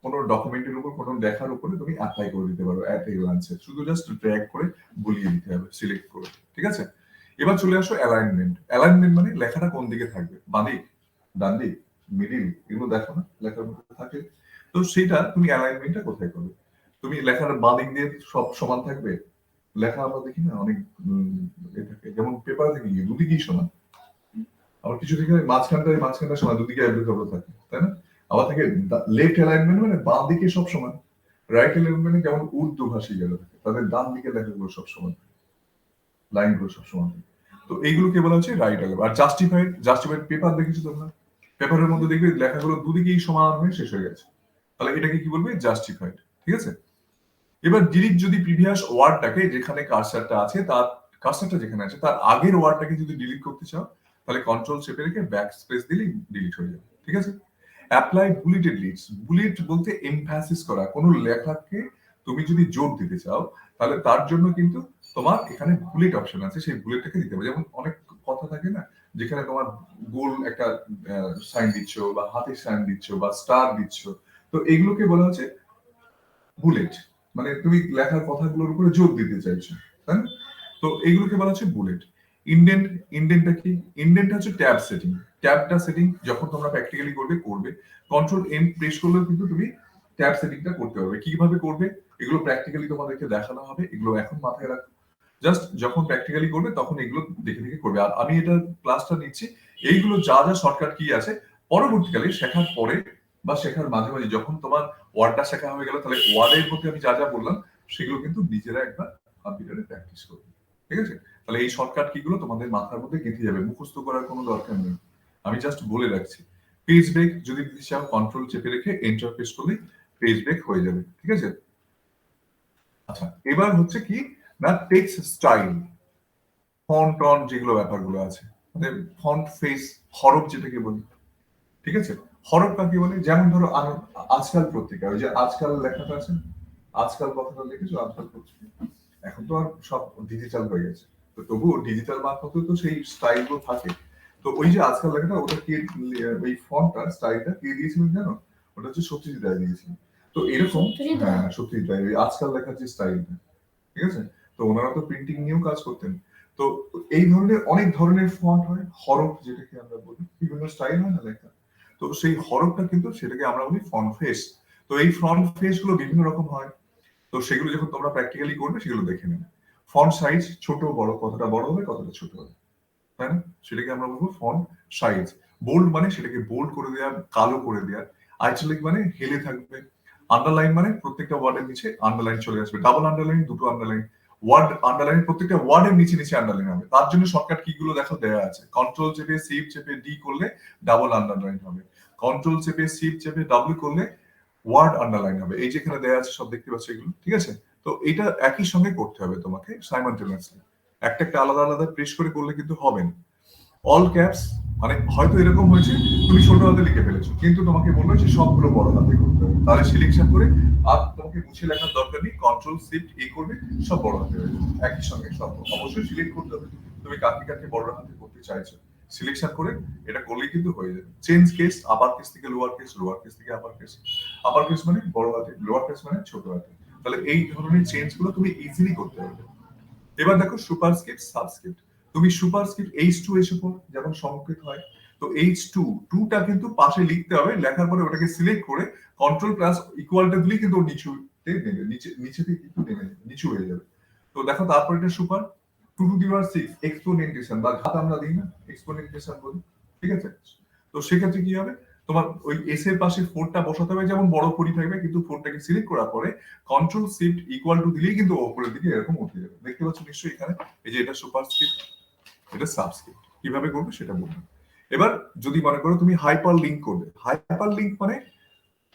কোনো ডকুমেন্টের উপর কোনো লেখার উপরে তুমি অ্যাপ্লাই করে দিতে পারো অ্যাট এ গ্লান্সে, শুধু জাস্ট ড্র্যাগ করে বুলিয়ে দিতে হবে সিলেক্ট করে, ঠিক আছে। এবার চলে আসো অ্যালাইনমেন্ট। অ্যালাইনমেন্ট মানে লেখাটা কোন দিকে থাকবে, বাঁ দিক, ডান দিক, মিডিল, এগুলো দেখো না লেখার মধ্যে থাকে, তো সেটা তুমি অ্যালাইনমেন্টটা কোথায় করবে, তুমি লেখার বাঁ দিক দিয়ে সব সমান থাকবে, লেখা আমরা দেখি না অনেক থাকে, যেমন পেপার থেকে দুদিকেই সমান, আবার কিছু থেকে মাঝখানটা সমান, দুদিকে অ্যাভেলেবল থাকে, তাই না। আবার থেকে লেফট অ্যালাইনমেন্ট মানে বাঁ দিকে সব সমান, রাইট অ্যালাইনমেন্ট যেমন উর্দু ভাষী গেল থাকে, তাদের ডান দিকে লেখাগুলো সব সমান, লাইনগুলো সব সমান। তো এইগুলোকে বলা হচ্ছে রাইট অ্যালাইনমেন্ট। আর জাস্টিফাইড, জাস্টিফাইড পেপার দেখেছো তোমরা, পেপারের মধ্যে দেখবে লেখাগুলো দুদিকেই সমান হয়ে শেষ হয়ে গেছে, তাহলে এটাকে কি বলবে, জাস্টিফাইড, ঠিক আছে। এবার ডিলিট, যদি প্রিভিয়াস ওয়ার্ডটাকে যেখানে কার্সারটা আছে তার, কার্সারটা যেখানে আছে তার আগের ওয়ার্ডটাকে যদি ডিলিট করতে চাও তাহলে কন্ট্রোল চেপে রেখে ব্যাক স্পেস দিলেই ডিলিট হয়ে যাবে, ঠিক আছে। অ্যাপ্লাই বুলেটেড লিডস, বুলেট বলতে এমফ্যাসিস করা, কোনো লেখাকে তুমি যদি জোর দিতে চাও তাহলে তার জন্য কিন্তু তোমার এখানে বুলেট অপশন আছে, সেই বুলেটটাকে দিতে হবে। যেমন অনেক কথা থাকে না যেখানে তোমার গোল একটা সাইন দিচ্ছ বা হাতের সাইন দিচ্ছ বা স্টার দিচ্ছ, তো এগুলোকে বলা হচ্ছে বুলেট, মানে তুমি লেখার কথাগুলোর উপরে জোর দিতে চাইছো, তাই না। তো এইগুলোকে বলা হচ্ছে বুলেট। ইন্ডেন্ট, ইন্ডেন্টটা কি, ইন্ডেন্ট হচ্ছে ট্যাব সেটিং, ট্যাবটা সেটিং যখন তোমরা প্র্যাকটিক্যালি করবে কন্ট্রোল এম প্রেস করলেও কিন্তু তুমি ট্যাব সেটিংটা করতে হবে। কিভাবে করবে এগুলো প্র্যাকটিক্যালি তোমাদেরকে দেখানো হবে, এগুলো এখন মাথায় রাখো। জাস্ট যখন প্র্যাকটিক্যালি করবে তখন এগুলো দেখে দেখে করবে। আর আমি এটা ক্লাসটা নিচ্ছি, এইগুলো যা যা শর্টকাট কি আছে পরবর্তীকালে শেখার পরে বা শেখার মাঝে মাঝে যখন তোমার ওয়ার্ডটা শেখা হয়ে গেল, তাহলে ওয়ার্ডের মধ্যে আমি যা যা বললাম সেগুলো কিন্তু নিজেরা একবার কম্পিউটারে প্র্যাকটিস করবে। ঠিক আছে? তাহলে এই শর্টকাট কিগুলো তোমাদের মাথার মধ্যে গেঁথে যাবে, মুখস্থ করার কোনো দরকার নেই। আমি জাস্ট বলে রাখছি। পেজ ব্রেক যদি দিতে চাও কন্ট্রোল চেপে রেখে এন্টার প্রেস করলে পেজ ব্রেক হয়ে যাবে। ঠিক আছে? আচ্ছা, এবার হচ্ছে কি না টেক্সট স্টাইল, ফন্ট অন যেগুলো ব্যাপারগুলো আছে, মানে ফন্ট ফেস, হরফ যেটাকে বলি। ঠিক আছে? হরফ কাকে বলে? যেমন ধরো আজকাল পত্রিকা, ওই যে আজকাল লেখাটা আছে, আজকাল কথাটা লিখেছো আজকাল পত্রিকা, এখন তো আর সব ডিজিটাল হয়ে গেছে, তো তবুও ডিজিটাল মারফতে তো সেই স্টাইলগুলো থাকে। তো ওই যে আজকাল লেখাটা ওটা কে, ওই ফন্টটা স্টাইলটা কে দিয়েছিলেন জানো? ওটা হচ্ছে সত্যজিৎ রায় দিয়েছিলেন। তো এরকম, হ্যাঁ সত্যজিৎ রায় ওই আজকাল লেখার যে স্টাইলটা, ঠিক আছে? তো ওনারা তো প্রিন্টিং নিয়েও কাজ করতেন। তো এই ধরনের অনেক ধরনের ফন্ট হয়, হরফ যেটাকে আমরা বলি, বিভিন্ন স্টাইল হয় না লেখা, তো সেই হরফটা কিন্তু সেটাকে আমরা বলি ফন্ট ফেস। তো এই ফন্ট ফেস গুলো বিভিন্ন রকম হয়, তো সেগুলো যখন তোমরা প্র্যাকটিক্যালি করবে সেগুলো দেখে নেবে। ফন্ট সাইজ ছোট বড়, কতটা বড় হবে কতটা ছোট হবে, তাই না? সেটাকে আমরা বলবো ফন্ট সাইজ। বোল্ড মানে সেটাকে বোল্ড করে দেওয়া, কালো করে দেওয়া। আইটালিক মানে হেলে থাকবে। আন্ডারলাইন মানে প্রত্যেকটা ওয়ার্ডের নিচে আন্ডারলাইন চলে আসবে, ডাবল আন্ডারলাইন, দুটো আন্ডারলাইন, ওয়ার্ড আন্ডারলাইন, প্রত্যেকটা ওয়ার্ডের নিচে নিচে আন্ডারলাইন হবে। তার জন্য শর্টকাট কি গুলো দেখো দেওয়া আছে। কন্ট্রোল চেপে শিফট চেপে ডি করলে ডাবল আন্ডারলাইন হবে, কন্ট্রোল চেপে শিফট চেপে ডাব্লিউ করলে ওয়ার্ড আন্ডারলাইন হবে। এই যেখানে দেওয়া আছে সব দেখতে পাচ্ছ এগুলো, ঠিক আছে? তো এটা একই সঙ্গে করতে হবে তোমাকে সাইমালটেনিয়াসলি, একটা একটা আলাদা আলাদা প্রেস করে করলে কিন্তু হবে না। অল ক্যাপস মানে হয়তো এরকম হয়েছে তুমি ছোট হাতে লিখে ফেলেছো, কিন্তু তোমাকে বললো যে সবগুলো বড় হাতে করতে হবে, তাহলে সিলেকশন করে আর তোমাকে মুছে লেখার দরকার নেই, কন্ট্রোল শিফট এ করবে, সব বড় হাতে হয়ে যাবে একই সঙ্গে। সব অবশ্যই সিলেক্ট করতে হবে তুমি কাকে কাকে বড় হাতে করতে চাইছো, সিলেকশন করে এটা করলেই কিন্তু হয়ে যাবে। চেঞ্জ কেস, আপার কেস থেকে লোয়ার কেস, লোয়ার কেস থেকে আপার কেস, আপার কেস মানে বড় হাতে, লোয়ার কেস মানে ছোট হাতে। তাহলে এই ধরনের চেঞ্জ গুলো তুমি ইজিলি করতে পারবে। এবার দেখো সুপারস্ক্রিপ্ট সাবস্ক্রিপ্ট। তুমি সুপারস্ক্রিপ্ট H2 এসে পড়ো, যেমন সংকেত হয়, তো H2 টা কিন্তু পাশে লিখতে হবে, লেখার পরে ওটাকে সিলেক্ট করে কন্ট্রোল প্লাস ইকুয়ালটা দিলেই কিন্তু নিচুতে নেবে, নিচে থেকে কিন্তু নেমে যাবে, নিচু হয়ে যাবে। তো দেখো তারপর এটা সুপার 2 টু দি পাওয়ার 6 এক্সপোনেন্টেশন বা ঘাত আমরা দিই না, এক্সপোনেন্টেশন বলি। ঠিক আছে? তো সেক্ষেত্রে কি হবে, তোমার ওই এস এর পাশে 4টা বসাতে হবে, যেমন বড় পরি থাকবে, কিন্তু 4টাকে সিলেক্ট করার পরে কন্ট্রোল শিফট ইকুয়াল টু দিলেই কিন্তু উপরের দিকে এরকম উঠে যাবে। দেখতে পাচ্ছ নিশ্চয়ই এখানে, এই যে এটা সুপারস্ক্রিপ্ট, এটা সাবস্ক্রিপ্ট। কিভাবে করবে সেটা বলবো। এবার যদি মনে করো তুমি হাইপার লিঙ্ক করবে, হাইপার লিঙ্ক মানে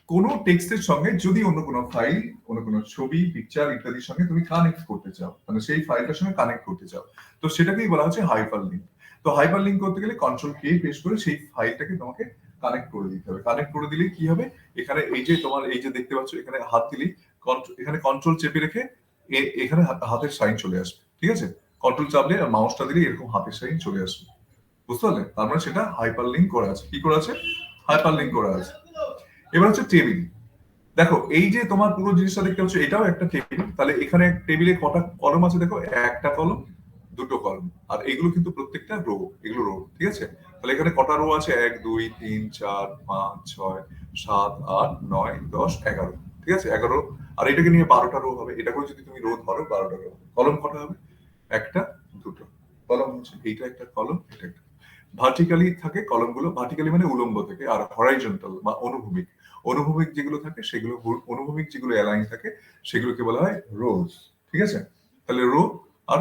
কোন টেক্সটের সঙ্গে যদি অন্য কোনো ফাইল, অন্য কোনো ছবি, পিকচার ইত্যাদির সঙ্গে তুমি কানেক্ট করতে চাও, মানে সেই ফাইলটার সঙ্গে কানেক্ট করতে চাও, তো সেটাকেই বলা হচ্ছে হাইপার লিঙ্ক। তো হাইপার লিঙ্ক করতে গেলে কন্ট্রোল কে প্রেস করে সেই ফাইলটাকে তোমাকে কানেক্ট করে দিতে হবে। কানেক্ট করে দিলে কি হবে, এখানে এই যে তোমার এই যে দেখতে পাচ্ছ এখানে হাত দিলেই এখানে কন্ট্রোল চেপে রেখে এখানে হাতের সাইন চলে আসবে। ঠিক আছে? কন্ট্রোল চাপলে আর মাউসটা দিলে এরকম হাতের সাইন চলে আসবে। বুঝতে পারলে? তার মানে সেটা হাইপার লিঙ্ক করা আছে। কি করা আছে? হাইপার লিঙ্ক করা আছে। এবার হচ্ছে টেবিল। দেখো এই যে তোমার পুরো জিনিসটা দেখতে পাচ্ছ এটাও একটা টেবিল, তাহলে এখানে টেবিলে কটা কলম আছে দেখো, একটা কলম, দুটো কলম, আর এগুলো কিন্তু প্রত্যেকটা রো, এগুলো রো। ঠিক আছে? তাহলে এখানে কটা রো আছে, 1 2 3 4 5 6 7 8 9 10 11। ঠিক আছে? 11। আর এটাকে নিয়ে 12টা রো হবে, এটা করে যদি তুমি রো ধরো 12টা রো। কলম কটা হবে? একটা, দুটো কলম হচ্ছে, এইটা একটা কলম, এটা একটা। ভার্টিক্যালি থাকে কলমগুলো, ভার্টিক্যালি মানে উলম্ব থেকে, আর হরাইজন্টাল বা অনুভূমিক, অনুভূমিক যেগুলো থাকে সেগুলো, অনুভূমিক যেগুলো অ্যালাইন থাকে সেগুলোকে বলা হয় রোজ। ঠিক আছে? তাহলে রো আর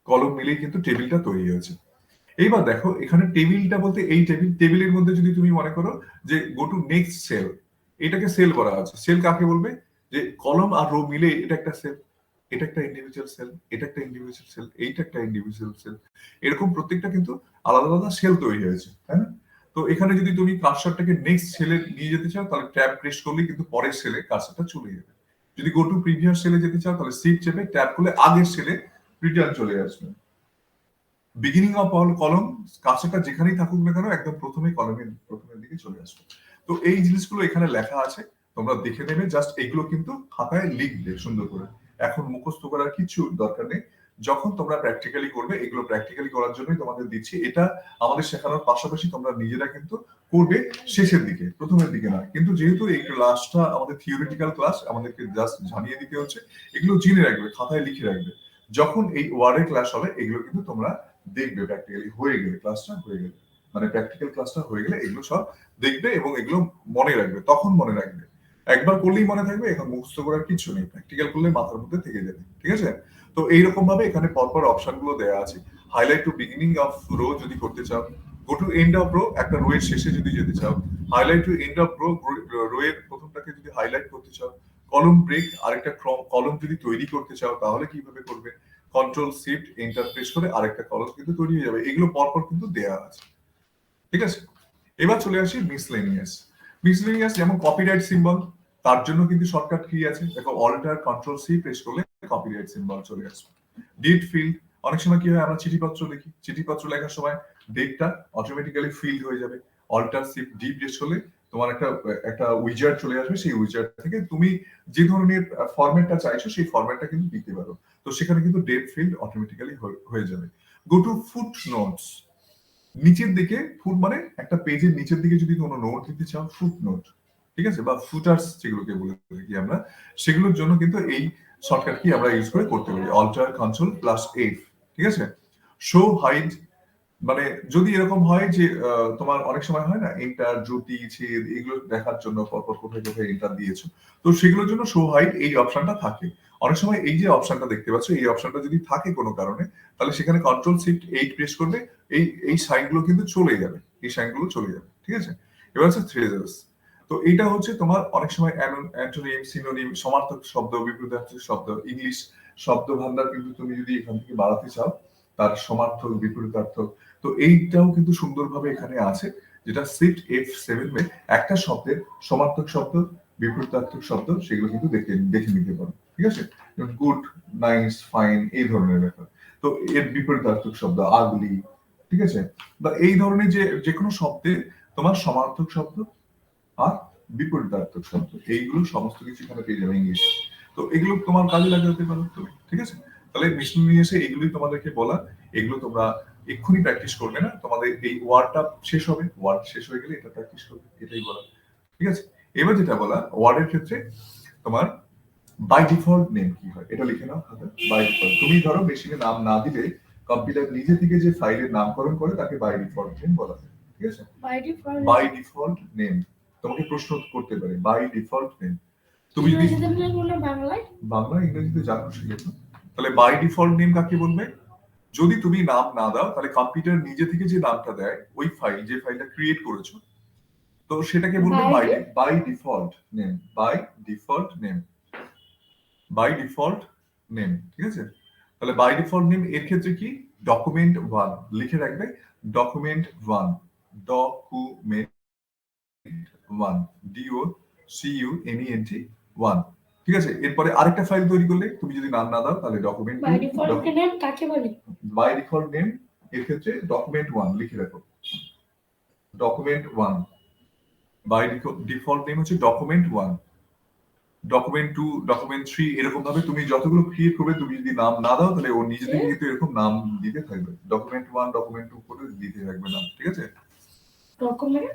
কলম মিলেই কিন্তু টেবিলটা তৈরি হয়েছে। এইবার দেখো এখানে টেবিলটা বলতে এই টেবিলের মধ্যে যদি তুমি মনে করো যে গো টু নেক্সট সেল, এটাকে সেল করা আছে। সেল কাকে বলবে, যে কলম আর রো মিলে এটা একটা সেল, এটা একটা ইন্ডিভিজুয়াল সেল, এটা একটা ইন্ডিভিজুয়াল সেল, এইটা একটা ইন্ডিভিজুয়াল সেল, এরকম প্রত্যেকটা কিন্তু আলাদা আলাদা সেল তৈরি হয়েছে, তাই না? তো এখানে যদি তুমি কার্সারটাকে নেক্সট সেলে নিয়ে যেতে চাও তাহলে ট্যাব প্রেস করলেই কিন্তু পরের সেলে কার্সারটা চলে যাবে। যদি গো টু প্রিভিয়াস সেলে যেতে চাও তাহলে শিফট চেপে ট্যাব করলে আগের সেলে রিটার্ন চলে আসবে। বিগিনিং অফ অল কলম, কার্সারটা যেখানেই থাকুক না কেন একদম প্রথমে কলমের প্রথমের দিকে চলে আসবে। তো এই জিনিসগুলো এখানে লেখা আছে, তোমরা দেখে নেবে, জাস্ট এগুলো কিন্তু খাতায় লিখবে সুন্দর করে। এখন মুখস্থ করার কিছু দরকার নেই, যখন তোমরা প্র্যাকটিক্যালি করবে, এগুলো প্র্যাকটিক্যালি করার জন্যই তোমাদের দিচ্ছি। এটা আমাদের শেখানোর পাশাপাশি তোমরা নিজেরা কিন্তু করবে শেষের দিকে, প্রথমের দিকে না। কিন্তু যেহেতু এই ক্লাসটা আমাদের থিওরিটিক্যাল ক্লাস, আমাদেরকে জাস্ট জানিয়ে দিতে হচ্ছে, এগুলো জেনে রাখবে, খাতায় লিখে রাখবে। যখন এই ওয়ার্ডের ক্লাস হবে এগুলো কিন্তু তোমরা দেখবে প্র্যাকটিক্যালি হয়ে গেলে, ক্লাসটা হয়ে গেলে, মানে প্র্যাকটিক্যাল ক্লাসটা হয়ে গেলে এগুলো সব দেখবে এবং এগুলো মনে রাখবে, তখন মনে রাখবে। একবার করলেই মনে থাকবে, এখন মুখস্থ করার কিছু নেই, প্র্যাকটিক্যাল করলে মাথার মধ্যে থেকে যাবে, ঠিক আছে? তো এইরকম ভাবে এখানে পরপর অপশন গুলো দেওয়া আছে। Highlight to beginning of row যদি করতে চাও, go to end of row, একটা রো এর শেষে যদি যেতে চাও, highlight to end of row, row এর প্রথমটাকে যদি হাইলাইট করতে চাও, কলম ব্রেক, আরেকটা কলম যদি তৈরি করতে চাও তাহলে কিভাবে করবে, কন্ট্রোল শিফট এন্টার প্রেস করে আরেকটা কলম কিন্তু তৈরি হয়ে যাবে। এগুলো পরপর কিন্তু দেওয়া আছে, ঠিক আছে? এবার চলে আসি মিসলেনিয়াস। মিসলেনিয়াস যেমন কপিরাইট সিম্বল, তার জন্য কিন্তু শর্টকাট কি আছে দেখো, অল্টার কন্ট্রোল সি প্রেস করলে কপিরাইট সিম্বল চলে আসবে। ডেট ফিল্ড, অনেক সময় কি হয় আমরা চিঠিপত্র লিখি, চিঠিপত্র লেখার সময় ডেটটা অটোমেটিক্যালি ফিল্ড হয়ে যাবে, অল্টার শিফট ডি প্রেস করলে তোমার একটা উইজার্ড চলে আসবে, সেই উইজার্ড থেকে তুমি যে ধরনের ফরম্যাটটা চাইছো সেই ফরম্যাটটা কিন্তু দিতে পারো। তো সেখানে কিন্তু ডেট ফিল্ড অটোমেটিক্যালি হয়ে যাবে। গো টু ফুট নোটস, নিচের দিকে, ফুট মানে একটা পেজের নিচের দিকে যদি কোনো নোট দিতে চাও, ফুট নোট, ঠিক আছে, বা ফুটার্স যেগুলোকে বলে থাকি আমরা, সেগুলোর জন্য কিন্তু এই শর্টকাট কি আমরা ইউজ করে করতে পারি, অল্টার কন্ট্রোল প্লাস এফ, ঠিক আছে? শো হাইড, মানে যদি এরকম হয় যে তোমার অনেক সময় হয় না এন্টার, জ্যোতি, ছেদ, এগুলো দেখার জন্য পরপর কোথায় কোথায় এন্টার দিয়েছো, তো সেগুলোর জন্য শো হাইড এই অপশনটা থাকে। অনেক সময় এই যে অপশনটা দেখতে পাচ্ছ, এই অপশনটা যদি থাকে কোনো কারণে, তাহলে সেখানে কন্ট্রোল শিফট 8 প্রেস করবে, এই এই সাইনগুলো কিন্তু চলে যাবে, এই সাইনগুলো চলে যাবে, ঠিক আছে? এবার হচ্ছে থ্রেজার্স। তো এইটা হচ্ছে তোমার অনেক সময় অ্যান্টোনিম, সিনোনিম, সমার্থক শব্দ, বিপরীতার্থক শব্দ, ইংলিশ শব্দ ভান্ডার কিন্তু তুমি যদি এখান থেকে বাড়াতে চাও, তার সমার্থক, বিপরীতার্থক, তো এইটাও কিন্তু সুন্দরভাবে এখানে আছে, যেটা শিফট F7 এ একটা শব্দের সমার্থক শব্দ, বিপরীতার্থক শব্দ, সেগুলো কিন্তু দেখে নিতে পারো, ঠিক আছে? গুড, নাইস, ফাইন, এই ধরনের ব্যাপার। তো এর বিপরীতার্থক শব্দ আগলি, ঠিক আছে? বা এই ধরনের যে কোনো শব্দে তোমার সমার্থক শব্দ আর বিপরীতার্থক শব্দ, এইগুলো সমস্ত কিছু এখানে পেয়ে যাবে ইংলিশ। তো এগুলো তোমার কাজে লাগাতে পারো তুমি, ঠিক আছে? তাহলে মিসলেনিয়াসে এগুলোই তোমাদেরকে বলা, এগুলো তোমরা এক্ষুনি প্র্যাকটিস করবে না, তোমাদের এই ওয়ার্ডটা শেষ হবে, ওয়ার্ড শেষ হয়ে গেলে এটা প্র্যাকটিস করবে, এটাই বলা, ঠিক আছে? এবার যেটা বলা ওয়ার্ডের ক্ষেত্রে, তোমার বাই ডিফল্ট নেম কি হয় এটা লিখে নাও হাতে। বাই ডিফল্ট, তুমি ধরো মেশিনে নাম না দিলে কম্পিউটার নিজে থেকে যে ফাইলের নামকরণ করে তাকে বাই ডিফল্ট নেম বলা হয়, ঠিক আছে? বাই ডিফল্ট নেম তোমাকে প্রশ্ন করতে পারে, বাই ডিফল্ট নেম, তুমি যদি বাংলা ইংরেজিতে যা খুশি লেখো, তাহলে বাই ডিফল্ট নেম কাকে বলবে? যদি তুমি নাম না দাও তাহলে কম্পিউটার নিজে থেকে যে নামটা দেয়, ওই ফাইল, যে ফাইলটা ক্রিয়েট করেছো, তো সেটাকে বলবে by default name, by default name, by default name, ঠিক আছে? তাহলে বাই ডিফল্ট নেম এর ক্ষেত্রে কি, ডকুমেন্ট 1 লিখে রাখবে, ডকুমেন্ট 1, ডকুমেন্ট 1, DOCUMENT 1, ঠিক আছে? এরপরে আরেকটা ফাইল তৈরি করলে তুমি যদি নাম না দাও তাহলে ডকুমেন্ট বাই ডিফল্ট নেম কাকে বলে? বাই ডিফল্ট নেম এর ক্ষেত্রে ডকুমেন্ট 1 লিখে রাখো, ডকুমেন্ট 1, বাই ডিফল্ট নেম হচ্ছে ডকুমেন্ট 1, ডকুমেন্ট 2, ডকুমেন্ট 3, এরকম ভাবে তুমি যতগুলো ক্রিয়েট করবে, তুমি যদি নাম না দাও তাহলে ও নিজে থেকে কিন্তু এরকম নাম দিতে থাকবে, ডকুমেন্ট 1, ডকুমেন্ট 2 করে দিতে থাকবে নাম, ঠিক আছে? ডকুমেন্ট,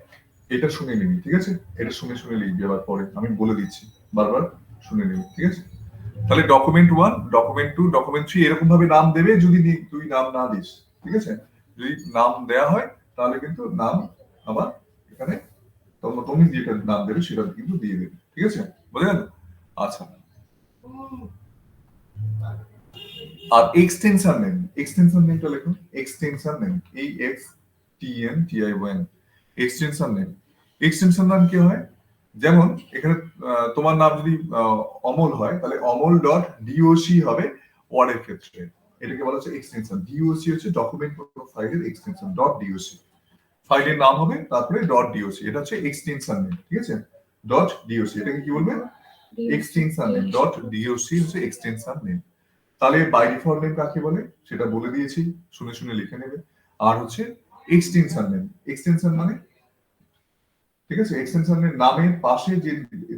এটা শুনে নিবি, ঠিক আছে? এটা শুনে শুনে লিখবি, আবার পরে আমি বলে দিচ্ছি, বারবার শুনে নিবি, ঠিক আছে? তাহলে ডকুমেন্ট 1, ডকুমেন্ট 2, ডকুমেন্ট 3 এরকম ভাবে নাম দেবে, যদি তুই নাম না দিস, ঠিক আছে? যদি নাম দেয়া হয় তাহলে কিন্তু নাম আবার এখানে তুমি যেটা নাম দেবে সেটা কিন্তু দিয়ে দেবে, ঠিক আছে? বুঝে গেল? আচ্ছা, আর এক্সটেনশন নেম, এক্সটেনশন নেমটা লেখো, extension name, EXTENTION, extension name. Extension নাম কি হয়, যেমন এখানে তোমার নাম যদি অমল হয় তাহলে অমল ডট ডিওসি হবে ওয়ার্ডের ক্ষেত্রে, এটাকে বলা হচ্ছে এক্সটেনশন। ডিওসি হচ্ছে ডকুমেন্ট ফাইলের এক্সটেনশন, ডট ডিওসি ফাইলের নাম হবে, তারপরে ডট ডিওসি, এটা হচ্ছে এক্সটেনশন নেম, ঠিক আছে? ডট ডিওসি, এটাকে কি বলবে? এক্সটেনশন নেম, ডট ডিওসি হচ্ছে এক্সটেনশন নেম। তাহলে বাই ডিফল্ট নেম কাকে বলে সেটা বলে দিয়েছি, শুনে শুনে লিখে নেবে। আর হচ্ছে এক্সটেনশন নেম, এক্সটেনশন মানে, ঠিক আছে, এক্সটেনশনের নামের পাশে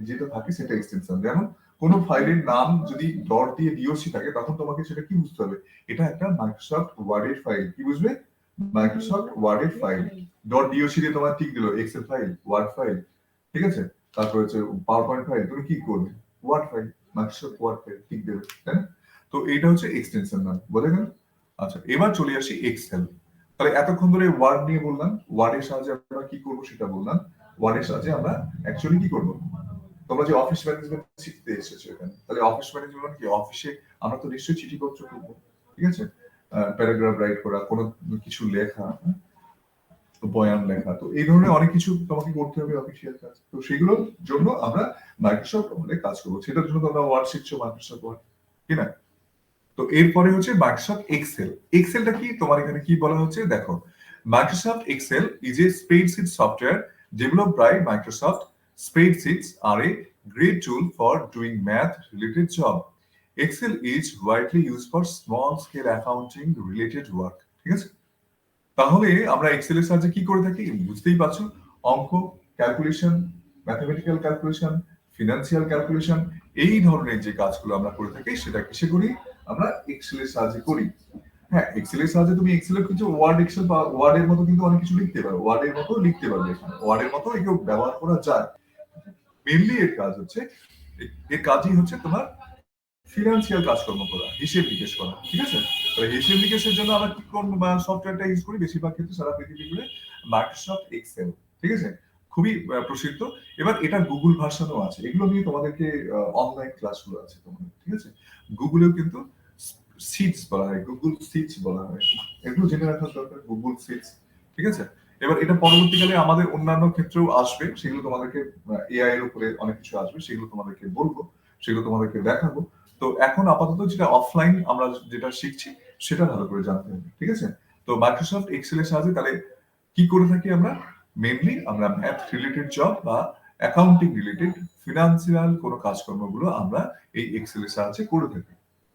যেটা থাকে সেটা এক্সটেনশন। যেমন কোনো ফাইলের নাম যদি ডট দিয়ে ডিওসি থাকে তখন তোমাকে সেটা কি বুঝতে হবে, এটা একটা মাইক্রোসফট ওয়ার্ডের ফাইল। কি বুঝবে? মাইক্রোসফট ওয়ার্ডের ফাইল। ডট ডিওসি দিয়ে তোমার ঠিক দিল এক্সেল ফাইল, ওয়ার্ড ফাইল, ঠিক আছে? তারপর হচ্ছে পাওয়ার পয়েন্ট ফাইল, তুমি কি করবে? Word file, Microsoft Word file ঠিক দেবে, তাই না? তো এইটা হচ্ছে এক্সটেনশন নাম, বোঝা গেল? আচ্ছা, এবার চলে আসি এক্সেল। তাহলে এতক্ষণ ধরে ওয়ার্ড নিয়ে বললাম, ওয়ার্ডের সাহায্যে আমরা কি করবো সেটা বললাম। ওয়ার্ডের সাহায্যে আমরা অ্যাকচুয়ালি কি করবো? তোমরা যে অফিস ম্যানেজমেন্ট শিখতে এসেছো এখানে, তাহলে অফিস ম্যানেজমেন্ট কি? অফিসে আমরা তো নিশ্চয়ই চিঠিপত্র করবো, ঠিক আছে? প্যারাগ্রাফ রাইট করা, কোনো কিছু লেখা, বয়ান লেখা, তো এই ধরনের অনেক কিছু তোমাকে করতে হবে অফিসিয়াল কাজ। তো সেগুলোর জন্য আমরা মাইক্রোসফট ওয়ার্ডে কাজ করবো। সেটার জন্য তোমরা ওয়ার্ড শিখছো, মাইক্রোসফট ওয়ার্ড, কি না? তো এরপরে হচ্ছে মাইক্রোসফট এক্সেল। এক্সেলটা কি তোমার এখানে কি বলা হচ্ছে দেখো, Microsoft Excel is a spreadsheet software developed by Microsoft. Spreadsheets are a great tool for doing math-related job. Excel is widely used for small-scale accounting-related work. ঠিক আছে? তাহলে আমরা এক্সেল এর সাহায্যে কি করে থাকি বুঝতেই পারছো, অঙ্ক, calculation, mathematical calculation, financial calculation, এই ধরনের যে কাজগুলো আমরা করে থাকি সেটা কিসে করি? আমরা এক্সেল এর সাহায্যে করি। হ্যাঁ, এক্সেল এর সাহায্যে তুমি এক্সেল এর কিছু ওয়ার্ড, এক্সেল বা ওয়ার্ডের মতো কিন্তু অনেক কিছু লিখতে পারো, ওয়ার্ডের মতো লিখতে পারবে, এখানে ওয়ার্ডের মতো এগুলো ব্যবহার করা যায়। মেইনলি এর কাজ হচ্ছে, এর কাজই হচ্ছে তোমার ফিনান্সিয়াল কাজকর্ম করা, হিসেব নিকেশ করা, ঠিক আছে? তাহলে হিসেব নিকেশের জন্য আমরা কি কোন সফটওয়্যারটা ইউজ করি বেশিরভাগ ক্ষেত্রে সারা পৃথিবী জুড়ে? মাইক্রোসফট এক্সেল, ঠিক আছে? খুবই প্রসিদ্ধ। এবার এটা গুগল ভার্সনও আছে, এগুলো নিয়ে তোমাদেরকে অনলাইন ক্লাসগুলো আছে তোমাদের, ঠিক আছে? গুগলেও কিন্তু সিটস বলা হয়, গুগল সিটস বলা হয়, এগুলো জেনে রাখা দরকার, গুগল সিটস, ঠিক আছে? এবার এটা পরবর্তীকালে আমাদের অন্যান্য ক্ষেত্রেও আসবে, সেগুলো তোমাদেরকে এআই এর উপরে অনেক কিছু আসবে, সেগুলো তোমাদেরকে বলবো, সেগুলো তোমাদেরকে দেখাবো। তো এখন আপাতত যেটা অফলাইন আমরা যেটা শিখছি সেটা ভালো করে জানতে হবে, ঠিক আছে? তো মাইক্রোসফট এক্সেল এর সাহায্যে তাহলে কি করে থাকি আমরা? মেইনলি আমরা ম্যাথ রিলেটেড জব বা অ্যাকাউন্টিং রিলেটেড ফিনান্সিয়াল কোনো কাজকর্মগুলো আমরা এই এক্সেল এর সাহায্যে করে থাকি।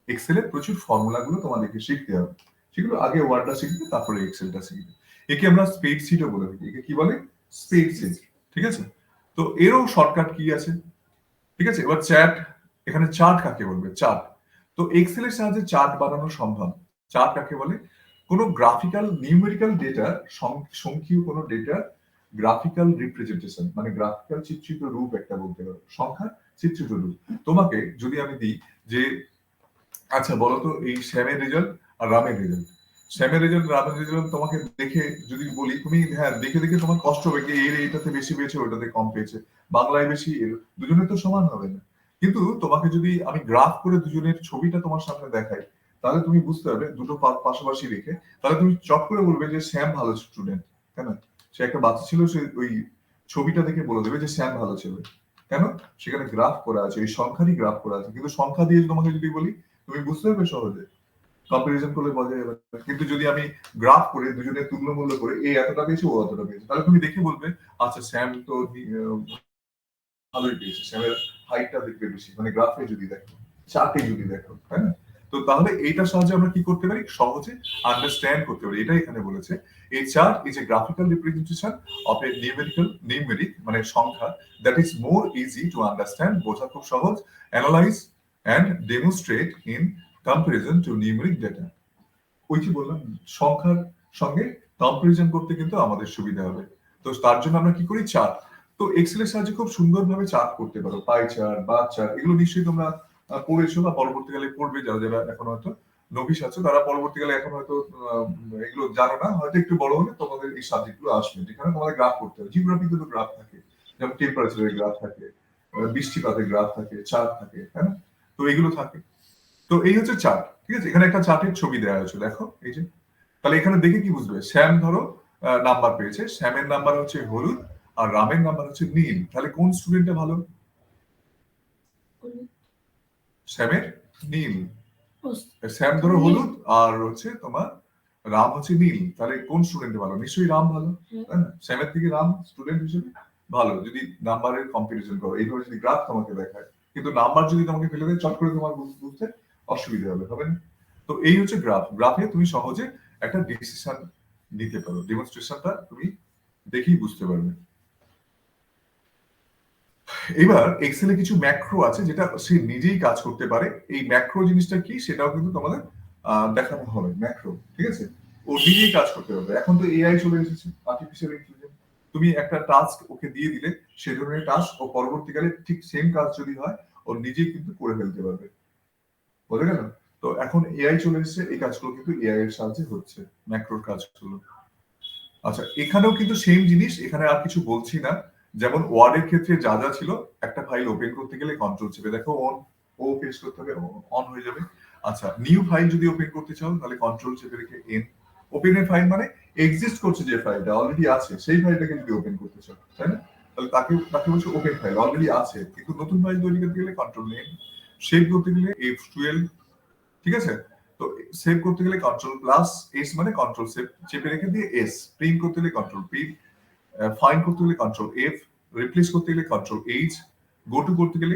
এক্সেলের প্রচুর ফর্মুলা গুলো তোমাদেরকে শিখতে হবে, সেগুলো আগে ওয়ার্ডটা শিখবে, তারপরে এক্সেলটা শিখবে। একে আমরা স্প্রেডশিটও বলে থাকি, একে কি বলে? স্প্রেডশিট, ঠিক আছে? তো এরও শর্টকাট কি আছে, ঠিক আছে? এবার চ্যাট, এখানে চার্ট কাকে বলবে? চার্ট। তো এক্সেল এর সাহায্যে চার্ট বানানো সম্ভব। চার্ট কাকে বলে? কোনো গ্রাফিক্যাল নিউমেরিক্যাল ডেটা, সংখ্যীয় কোনো ডেটা গ্রাফিক্যাল রিপ্রেজেন্টেশন, মানে গ্রাফিক্যাল চিত্রিত রূপ একটা বলতে পারো, সংখ্যা চিত্রিত রূপ। তোমাকে যদি আমি দিই যে আচ্ছা বলো তো এই শ্যামের রেজাল্ট আর রামের রেজাল্ট, শ্যামের রেজাল্ট রামের রেজাল্ট তোমাকে দেখে যদি বলি, তুমি হ্যাঁ দেখে দেখে তোমার কষ্ট হবে যে এর এটাতে বেশি পেয়েছে ওটাতে কম পেয়েছে, বাংলায় বেশি, দুজনের তো সমান হবে না। কিন্তু তোমাকে যদি আমি গ্রাফ করে দুজনের ছবিটা তোমার সামনে দেখাই, তাহলে তুমি বুঝতে পারবে দুটো পাশাপাশি রেখে, তাহলে তুমি চট করে বলবে যে শ্যাম ভালো স্টুডেন্ট। কেন? সে একটা বাচ্চা ছিল, সে ওই ছবিটা দেখে বলে দেবে যে শ্যাম ভালো ছিল। কেন? সেখানে গ্রাফ করা আছে, ওই সংখ্যারই গ্রাফ করা আছে। কিন্তু সংখ্যা দিয়ে তোমাকে যদি বলি, তুমি বুঝতে পারবে সহজে, কম্পারিজন করলে বোঝা যাবে। কিন্তু যদি আমি গ্রাফ করে দুজনের তুল্যমূল্য করে এ এতটা পেয়েছে ও এতটা পেয়েছে, তাহলে তুমি দেখে বলবে আচ্ছা শ্যাম তো ভালোই পেয়েছে, শ্যামের হাইটটা দেখবে বেশি, মানে গ্রাফে যদি দেখো, চার্টে যদি দেখো, তাই না? তো তাহলে এইটার সাহায্যে আমরা কি করতে পারি? সহজে আন্ডারস্ট্যান্ড করতে পারি। এটাই এখানে বলেছে, এই chart is a graphical representation of a numeric মানে সংখ্যা, that is more easy to understand, বোঝা খুব সহজ, analyse and demonstrate in comparison to numeric data. ওই যে বললাম, সংখ্যার সঙ্গে কম্পারিজন করতে কিন্তু আমাদের সুবিধা হবে। তো তার জন্য আমরা কি করি? চার্ট। তো এক্সেল এর সাহায্যে খুব সুন্দরভাবে চার্ট করতে পারো, পাই চার্ট, বার চার্ট, এগুলো নিশ্চয়ই তোমরা পড়েছো বা পরবর্তীকালে পড়বে। যারা যারা এখন হয়তো নভিস আছে তারা পরবর্তীকালে এখন হয়তো এগুলো জানো না, হয়তো একটু বড় হলে তোমাদের এই সাবজেক্ট গুলো আসবে, যেখানে তোমাদের গ্রাফ করতে হবে। জিওগ্রাফিতে তো গ্রাফ থাকে, যেমন টেম্পারেচারের গ্রাফ থাকে, বৃষ্টিপাতের গ্রাফ থাকে, চার্ট থাকে, তাই না? তো এগুলো থাকে। তো এই হচ্ছে চার্ট, ঠিক আছে? এখানে একটা চার্টের ছবি দেওয়া হয়েছে, দেখো এই যে। তাহলে এখানে দেখে কি বুঝবে? শ্যাম ধরো নাম্বার পেয়েছে, শ্যামের নাম্বার হচ্ছে হলুদ আর রামের নাম্বার হচ্ছে নীল। তাহলে কোন স্টুডেন্টটা ভালো? শ্যামের নীল। শ্যাম ধরো হলুদ আর হচ্ছে তোমার রাম হচ্ছে নীল, তাহলে কোন স্টুডেন্ট ভালো? নিশ্চয়ই রাম ভালো, তাই না? শ্যামের থেকে রাম স্টুডেন্ট হিসেবে ভালো, যদি নাম্বারের কম্পারিজন করো, এইভাবে যদি গ্রাফ তোমাকে দেখায়। কিন্তু নাম্বার যদি তোমাকে ফেলে দেয়, চট করে তোমার বুঝতে অসুবিধা হবে না? তো এই হচ্ছে গ্রাফ। গ্রাফে তুমি সহজে একটা ডিসিশন নিতে পারো, ডেমনস্ট্রেশনটা তুমি দেখেই বুঝতে পারবে। এবার এক্সেলে কিছু ম্যাক্রো আছে যেটা সে নিজেই কাজ করতে পারে। এই ম্যাক্রো জিনিসটা কি সেটাও কিন্তু তোমাদের দেখানো হবে। ম্যাক্রো, ঠিক আছে, ও নিজেই কাজ করতে পারবে। এখন তো এআই চলে এসেছে, আর্টিফিশিয়াল ইন্টেলিজেন্স। তুমি একটা টাস্ক ওকে দিয়ে দিলে, সে ধরনের টাস্ক ও পরবর্তীকালে ঠিক সেম কাজ যদি হয় ও নিজেই কিন্তু করে ফেলতে পারবে। বোঝা গেল? তো এখন এআই চলে এসেছে, এই কাজগুলো কিন্তু এআই এর সাহায্যে হচ্ছে, ম্যাক্রোর কাজগুলো। আচ্ছা, এখানেও কিন্তু সেম জিনিস, এখানে আর কিছু বলছি না। যেমন ওয়ার্ডের ক্ষেত্রে যা যা ছিল, একটা ফাইল ওপেন করতে গেলে কন্ট্রোল চেপে দেখো অন, ও প্রেস করতে হবে, অন হয়ে যাবে। আচ্ছা, নিউ ফাইল যদি ওপেন করতে চাও তাহলে কন্ট্রোল চেপে রেখে এন। ওপেনের ফাইল মানে এক্সিস্ট করছে, যে ফাইলটা অলরেডি আছে সেই ফাইলটাকে যদি ওপেন করতে চাও, তাই না? তাহলে তাকে তাকে বলছে ওপেন ফাইল, অলরেডি আছে, কিন্তু নতুন ফাইল তৈরি করতে গেলে কন্ট্রোল এন। সেভ করতে গেলে F12, ঠিক আছে? তো সেভ করতে গেলে কন্ট্রোল প্লাস এস, মানে কন্ট্রোল সেভ চেপে রেখে দিয়ে এস। প্রিন্ট করতে গেলে কন্ট্রোল পি, ফাইন্ড করতে গেলে কন্ট্রোল এফ, রিপ্লেস করতে গেলে কন্ট্রোল এইচ, গো টু করতে গেলে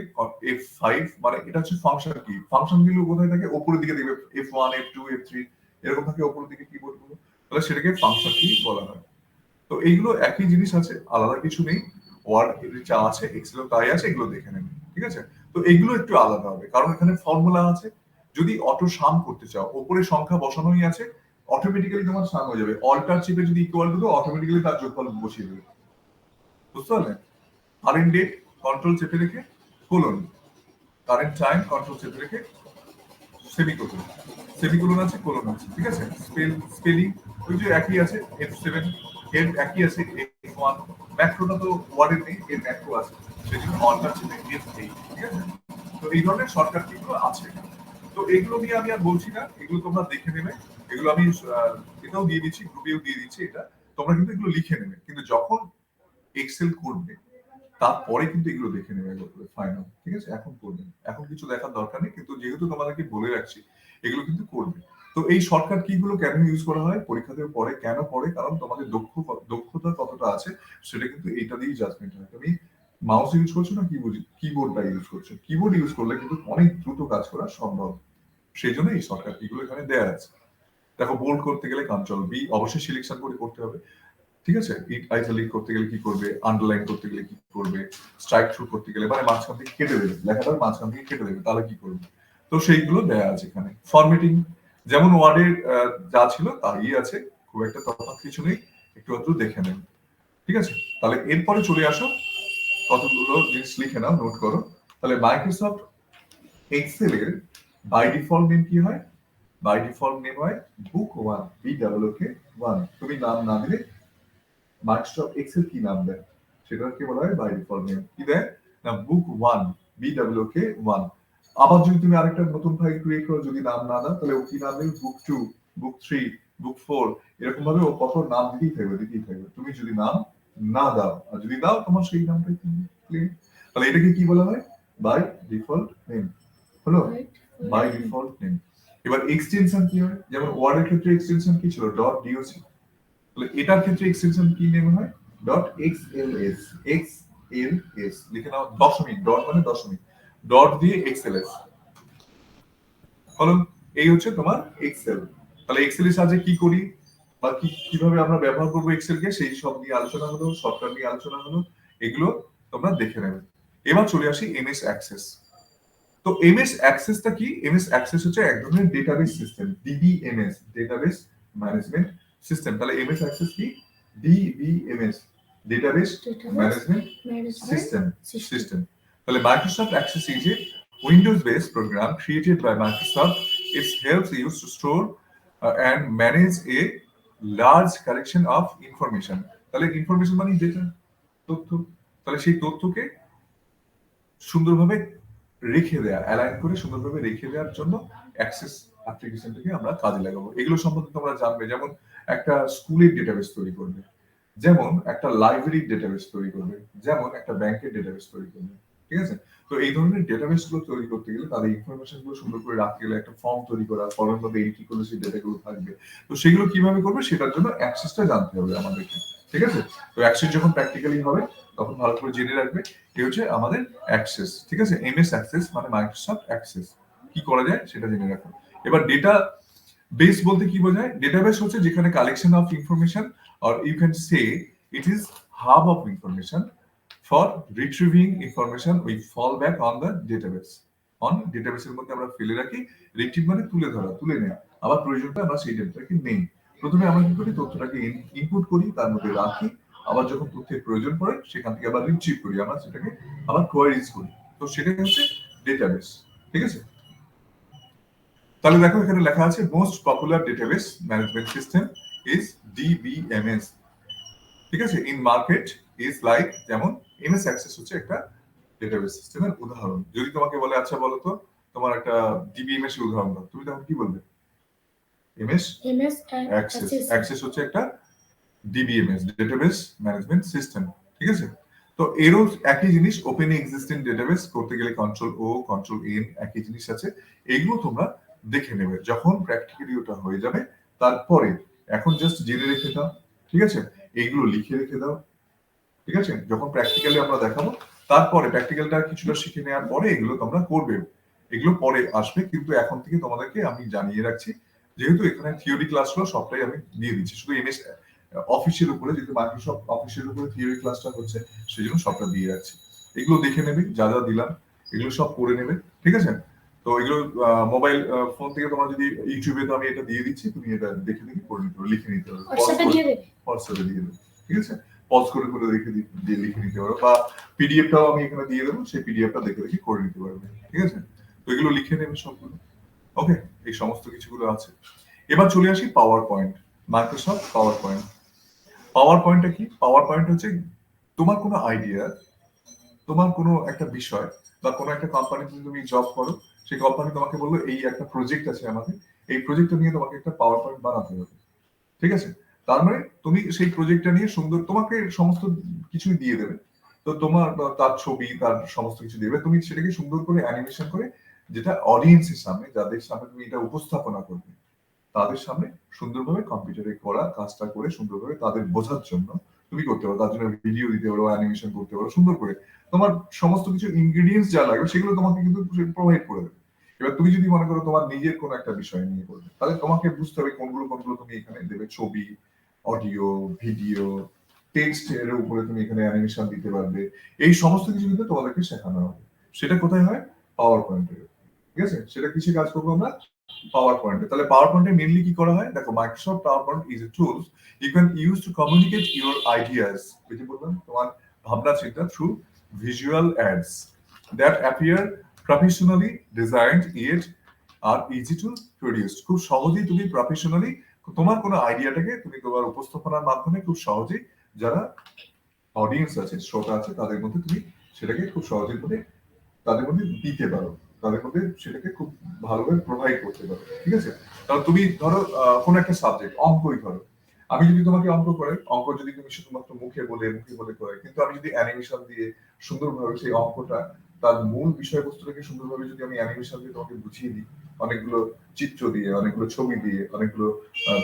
F5। মানে এটা হচ্ছে ফাংশন কি, ফাংশন গুলো কোথায় থাকে, উপরের দিকে দেখবে F1 F2 F3 এরকম থাকে উপরের দিকে কিবোর্ড গুলো, তাহলে সেটাকে ফাংশন কি বলা হয়। তো এইগুলো একই জিনিস আছে, আলাদা কিছু নেই। ওয়ার্ড যা আছে এক্সেলও তাই আছে, এগুলো দেখে নেবে, ঠিক আছে? তো এগুলো একটু আলাদা হবে কারণ এখানে ফর্মুলা আছে। যদি অটো সাম করতে চাও, উপরে সংখ্যা বসানোই আছে, অটোমেটিক্যালি তোমার সাম হয়ে যাবে। অল্টার চিপে যদি ইকুয়াল টু দাও, অটোমেটিক্যালি তার যোগফল বসিয়ে দেবে। বুঝতে পারলে? কারেন্ট ডেট কন্ট্রোল চেপে রেখে কোলন, কারেন্ট টাইম কন্ট্রোল চেপে রেখে সেমিকোলন, সেমিকোলন আছে, কোলন আছে, ঠিক আছে? স্পেলিং ওই যে একই আছে, F7 এর একই আছে, F1। ম্যাক্রোটা তো ওয়ার্ডের নেই, এর ম্যাক্রো আছে, সেজন্য অল্টার চেপে F8, ঠিক আছে? তো এই ধরনের শর্টকাট কিগুলো আছে। তো এগুলো নিয়ে আমি আর বলছি না, এগুলো তোমরা দেখে নেবে। এগুলো আমি এটাও দিয়ে দিচ্ছি, গ্রুপেও দিয়ে দিচ্ছি, এটা তোমরা কিন্তু এগুলো লিখে নেবে। কিন্তু যখন এক্সেল করবে তারপরে কিন্তু এগুলো দেখে নেবে ফাইনাল, ঠিক আছে? এখন করবে না। এখন কিছু দেখার দরকার নেই, কিন্তু যেহেতু তোমাদেরকে বলে রাখছি এগুলো কিন্তু করবে। তো এই শর্টকাট কি গুলো কেন ইউজ করা হয় পরীক্ষাতে পড়ে, কেন পড়ে? কারণ তোমাদের দক্ষতা কতটা আছে সেটা কিন্তু এইটা দিয়েই জাজমেন্ট হয়। তুমি মাউস ইউজ করছো না কিবোর্ডটা ইউজ করছো, কিবোর্ড ইউজ করলে কিন্তু অনেক দ্রুত কাজ করা সম্ভব। সেই জন্য এই শর্টকাট কি গুলো এখানে দেয়া আছে। দেখো, বোল্ড করতে গেলে কন্ট্রোল বি, অবশ্যই সিলেকশন করে করতে হবে, ঠিক আছে? আইটালিক করতে গেলে কি করবে, আন্ডারলাইন করতে গেলে কি করবে, স্ট্রাইক থ্রু করতে গেলে মানে মাঝখান থেকে কেটে দেবে, লেখাটার মাঝখান থেকে কেটে দেবে, তাহলে কি করবে? তো সেইগুলো দেয়া আছে এখানে। ফরম্যাটিং যেমন ওয়ার্ডের যা ছিল তাই আছে, খুব একটা তফাৎ কিছু নেই, একটু একটু দেখে নেন, ঠিক আছে? তাহলে এরপরে চলে আসো, কতগুলো জিনিস লিখে নাও, নোট করো। তাহলে মাইক্রোসফট এক্সেল এর বাই ডিফল্ট নেম কি হয়? বাই ডিফল্ট নেম হয় বুক 1, BOOK 1। তুমি নাম না দিলে মাইক্রোসফট এক্সেল কি নাম দেয় সেটাকে বলা হয় বাই ডিফল্ট নেম। কি দেয় না, বুক 1, BOOK 1। আবার যদি তুমি আরেকটা নতুন ফাইল ক্রিয়েট করো, যদি নাম না দাও তাহলে ও কি নাম দেবে, বুক 2, বুক 3, বুক 4, এরকম ভাবে ও কত নাম দিতেই থাকবে তুমি যদি নাম না দাও। আর যদি দাও তোমার সেই নামটাই ক্লিয়ার। তাহলে এটাকে কি বলা হয়, বাই ডিফল্ট নেম। হলো বাই ডিফল্ট নেম। এবার এক্সটেনশন কি হয়, যেমন ওয়ার্ডের ক্ষেত্রে এক্সটেনশন কি ছিল, ডট ডিওসি। তাহলে এটার ক্ষেত্রে এক্সটেনশন কি নেম হয়, ডট এক্সএলএস। এক্সএলএস লিখে নাও, দশমিক, ডট মানে দশমিক, ডট দিয়ে এক্সএলএস। বলো, এই হচ্ছে তোমার এক্সেল। তাহলে এক্সেল এর সাহায্যে কি করি বা কিভাবে আমরা ব্যবহার করবো এক্সেল কে, সেই সব নিয়ে আলোচনা হলো, শর্টকাট নিয়ে আলোচনা হলো, এগুলো তোমরা দেখে নেবে। এবার চলে আসি এমএস অ্যাক্সেস। তো এমএস অ্যাক্সেসটা কি? এমএস অ্যাক্সেস হচ্ছে এক ধরনের database system, DBMS, database management system. তাহলে এমএস অ্যাক্সেস কি, ডিবিএমএস, ডেটাবেস ম্যানেজমেন্ট সিস্টেম। তাহলে Microsoft access is a Windows-based program created by Microsoft. It helps you to store and manage a large collection of information. তাহলে information মানে data, তথ্য। তাহলে সেই তথ্যকে সুন্দরভাবে রেখে দেয়া, অ্যালাইন করে সুন্দরভাবে রেখে দেওয়ার জন্য অ্যাক্সেস অ্যাপ্লিকেশনটাকে আমরা কাজে লাগাবো। এগুলো সম্বন্ধে তোমরা জানবে, যেমন একটা স্কুলের ডেটাবেস তৈরি করবে, যেমন একটা লাইব্রেরির ডেটাবেস তৈরি করবে, যেমন একটা ব্যাংকের ডেটাবেস তৈরি করবে, ঠিক আছে? তো এই ধরনের ডেটাবেস গুলো তৈরি করতে গেলে তাদের ইনফরমেশন গুলো সুন্দর করে রাখতে গেলে একটা ফর্ম তৈরি করা, ফর্মের মধ্যে এন্ট্রি করলে সেই ডেটাগুলো থাকবে। তো সেগুলো কিভাবে করবে সেটার জন্য অ্যাক্সেসটা জানতে হবে আমাদেরকে, ঠিক আছে? তো অ্যাক্সেস যখন প্র্যাকটিক্যালি হবে তখন ভালো করে জেনে রাখবে, এই হচ্ছে আমাদের অ্যাক্সেস, ঠিক আছে? এমএস অ্যাক্সেস মানে মাইক্রোসফট অ্যাক্সেস। কি করা যায় সেটা জেনে রাখো। এবার ডেটা বেস বলতে কি বোঝায়? ডেটাবেস হচ্ছে যেখানে collection of information, or you can say it is hub of information For retrieving information, we fall back on the database. On ডেটাবেসের মধ্যে আমরা ফেলে রাখি, রিট্রিভ মানে তুলে ধরা, তুলে নেওয়া। আবার প্রয়োজনটা আমরা সেই ডেটাটাকে নেই। প্রথমে আমরা কি করি, তথ্যটাকে ইনপুট করি, তার মধ্যে রাখি, আবার যখন তথ্যের প্রয়োজন পড়ে সেখান থেকে আবার রিট্রিভ করি, আমরা সেটাকে আবার কোয়ারিজ করি। তো সেটাই হচ্ছে ডেটাবেস, ঠিক আছে? তাহলে দেখো এখানে লেখা আছে most popular database management system is DBMS, ঠিক আছে? ইন মার্কেট ইজ লাইক, যেমন এমএস অ্যাক্সেস হচ্ছে একটা ডেটাবেস সিস্টেমের উদাহরণ। যদি তোমাকে বলে আচ্ছা বলো তো তোমার একটা ডিবিএমএস এর উদাহরণ দাও, তুমি তখন কি বলবে? MS access. অ্যাক্সেস হচ্ছে একটা ডিবিএমএস, ডেটাবেস ম্যানেজমেন্ট সিস্টেম, ঠিক আছে? তো এরও একই জিনিস, ওপেন এক্সিস্টিং ডেটাবেস করতে গেলে কন্ট্রোল ও কন্ট্রোল এন একই জিনিস আছে। এইগুলো তোমরা দেখে নেবে যখন প্র্যাকটিক্যালি ওটা হয়ে যাবে। তারপরে এখন জাস্ট জেনে রেখে দাও, ঠিক আছে? এইগুলো লিখে রেখে দাও, ঠিক আছে? যখন প্র্যাকটিক্যালি আমরা দেখাবো, তারপরে প্র্যাকটিক্যালটা কিছুটা শিখে নেওয়ার পরে এগুলো তোমরা করবে, এগুলো পরে আসবে। কিন্তু এখন থেকে তোমাদেরকে আমি জানিয়ে রাখছি, যেহেতু এখানে থিওরি ক্লাসগুলো সবটাই আমি দিয়ে দিচ্ছি, শুধু এমএস অফিসের উপরে, যেহেতু মাইক্রোসফট অফিসের উপরে থিওরি ক্লাসটা হচ্ছে, সেই জন্য সবটা দিয়ে রাখছি। এগুলো দেখে নেবে, যা যা দিলাম এগুলো সব করে নেবে, ঠিক আছে? তো এগুলো মোবাইল ফোন থেকে তোমার যদি ইউটিউবে, তো আমি এটা দিয়ে দিচ্ছি, তুমি এটা দেখে দেখে করে নিতে পারো, লিখে নিতে পারো, হোয়াটসঅ্যাপে দিয়ে দেবে, হোয়াটসঅ্যাপে দিয়ে দেবে, ঠিক আছে? পজ করে করে দেখে দিয়ে লিখে নিতে পারো, বা পিডিএফটাও আমি এখানে দিয়ে দেবো, সেই পিডিএফটা দেখে দেখে করে নিতে পারবে, ঠিক আছে? তো এগুলো লিখে নেবে সবগুলো, ওকে? এই সমস্ত কিছুগুলো আছে। এবার চলে আসি PowerPoint, Microsoft PowerPoint. পাওয়ার পয়েন্টটা কি? পাওয়ার পয়েন্ট হচ্ছে তোমার কোনো আইডিয়া, তোমার কোনো একটা বিষয়, বা কোনো একটা কোম্পানিতে তুমি জব করো, সেই কোম্পানি তোমাকে বললো এই একটা প্রজেক্ট আছে আমাদের, এই প্রজেক্টটা নিয়ে তোমাকে একটা পাওয়ার পয়েন্ট বানাতে হবে, ঠিক আছে? তার মানে তুমি সেই প্রজেক্টটা নিয়ে সুন্দর, তোমাকে সমস্ত কিছুই দিয়ে দেবে। তো তোমার তার ছবি, তার সমস্ত কিছু দেবে, তুমি সেটাকে সুন্দর করে অ্যানিমেশন করে, যেটা অডিয়েন্সের সামনে, যাদের সামনে তুমি এটা উপস্থাপনা করবে, তাদের সামনে সুন্দরভাবে কম্পিউটারে করা কাজটা করে সুন্দরভাবে তাদের বোঝার জন্য তুমি করতে পারো। তার জন্য ভিডিও দিতে পারো, অ্যানিমেশন করতে পারো সুন্দর করে। তোমার সমস্ত কিছু ইনগ্রেডিয়েন্টস যা লাগবে সেগুলো তোমাকে কিন্তু প্রোভাইড করে দেবে। এবার তুমি যদি মনে করো তোমার নিজের কোনো একটা বিষয় নিয়ে করবে, তাহলে তোমাকে বুঝতে হবে কোনগুলো কোনগুলো তুমি এখানে দেবে। ছবি, অডিও, ভিডিও, টেক্সট এর উপরে তুমি এখানে অ্যানিমেশন দিতে পারবে। এই সমস্ত কিছু কিন্তু তোমাদেরকে শেখানো হবে। সেটা কোথায় হয়? পাওয়ার পয়েন্টে, ঠিক আছে? সেটা কিসে কাজ করবো আমরা? পাওয়ার পয়েন্টে। তাহলে পাওয়ার পয়েন্টে মেইনলি কি করা হয়? দেখো, Microsoft PowerPoint is a tools you can use to communicate your ideas, ওই যে বললাম তোমার ভাবনা চিন্তা, through visual aids that appear professionally designed it are easy to produce. খুব সহজেই তুমি প্রফেশনালি তোমার কোনো আইডিয়াটাকে তুমি তোমার উপস্থাপনার মাধ্যমে খুব সহজেই, যারা অডিয়েন্স আছে, শ্রোতা আছে, তাদের মধ্যে তুমি সেটাকে খুব সহজেই করে তাদের মধ্যে দিতে পারো, তাদের মধ্যে সেটাকে খুব ভালোভাবে প্রোভাইড করতে পারো, ঠিক আছে? কারণ তুমি ধরো কোনো একটা সাবজেক্ট, অঙ্কই ধরো, আমি যদি তোমাকে অঙ্ক করে, অঙ্ক যদি তুমি শুধুমাত্র মুখে বলে করে, কিন্তু আমি যদি অ্যানিমেশন দিয়ে সুন্দরভাবে সেই অঙ্কটা, তার মূল বিষয়বস্তুটাকে সুন্দরভাবে যদি আমি অ্যানিমেশন দিয়ে তোমাকে বুঝিয়ে দিই, অনেকগুলো চিত্র দিয়ে, অনেকগুলো ছবি দিয়ে, অনেকগুলো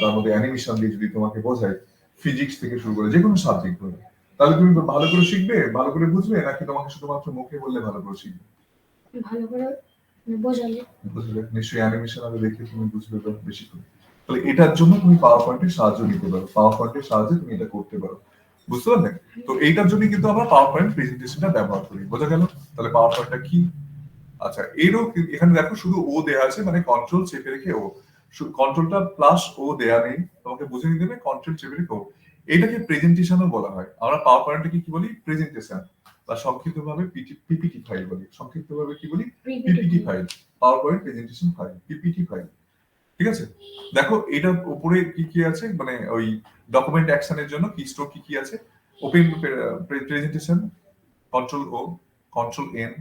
তার মধ্যে অ্যানিমেশন দিয়ে যদি তোমাকে বোঝাই, ফিজিক্স থেকে শুরু করে যে কোনো সাবজেক্ট ধরে, তাহলে তুমি ভালো করে শিখবে, ভালো করে বুঝবে, নাকি তোমাকে শুধুমাত্র মুখে বললে ভালো করে শিখবে? ভালো করে বোঝালে। বুঝলে? নিশ্চয়ই অ্যানিমেশন আগে দেখে তুমি বুঝবে বেশি করে। তাহলে এটার জন্য তুমি পাওয়ার পয়েন্টের সাহায্য নিতে পারো, পাওয়ার পয়েন্টের সাহায্যে তুমি এটা করতে পারো, বুঝতে পারলে? তো এইটার জন্য কিন্তু আমরা পাওয়ার পয়েন্ট প্রেজেন্টেশনটা ব্যবহার করি, বোঝা গেল? তাহলে পাওয়ার পয়েন্টটা কি? আচ্ছা, এরও এখানে দেখো শুধু ও দেয়া আছে, মানে কন্ট্রোল চেপে রেখে ও, কন্ট্রোলটা প্লাস ও দেয়া নেই, তোমাকে বুঝে নিতে হবে কন্ট্রোল চেপে রেখে ও। এটাকে প্রেজেন্টেশনও বলা হয়। আমরা পাওয়ার পয়েন্টটাকে কি বলি? প্রেজেন্টেশন, বা সংক্ষিপ্তভাবে পিপিটি ফাইল বলি। সংক্ষিপ্তভাবে কি বলি? PPT file. Power point presentation file, PPT file, ঠিক আছে? দেখো এটার উপরে কি কি আছে, মানে ওই ডকুমেন্ট অ্যাকশনের জন্য কি স্ট্রোক কি কি আছে? ওপেন প্রেজেন্টেশন, কন্ট্রোল ও, কন্ট্রোল এন,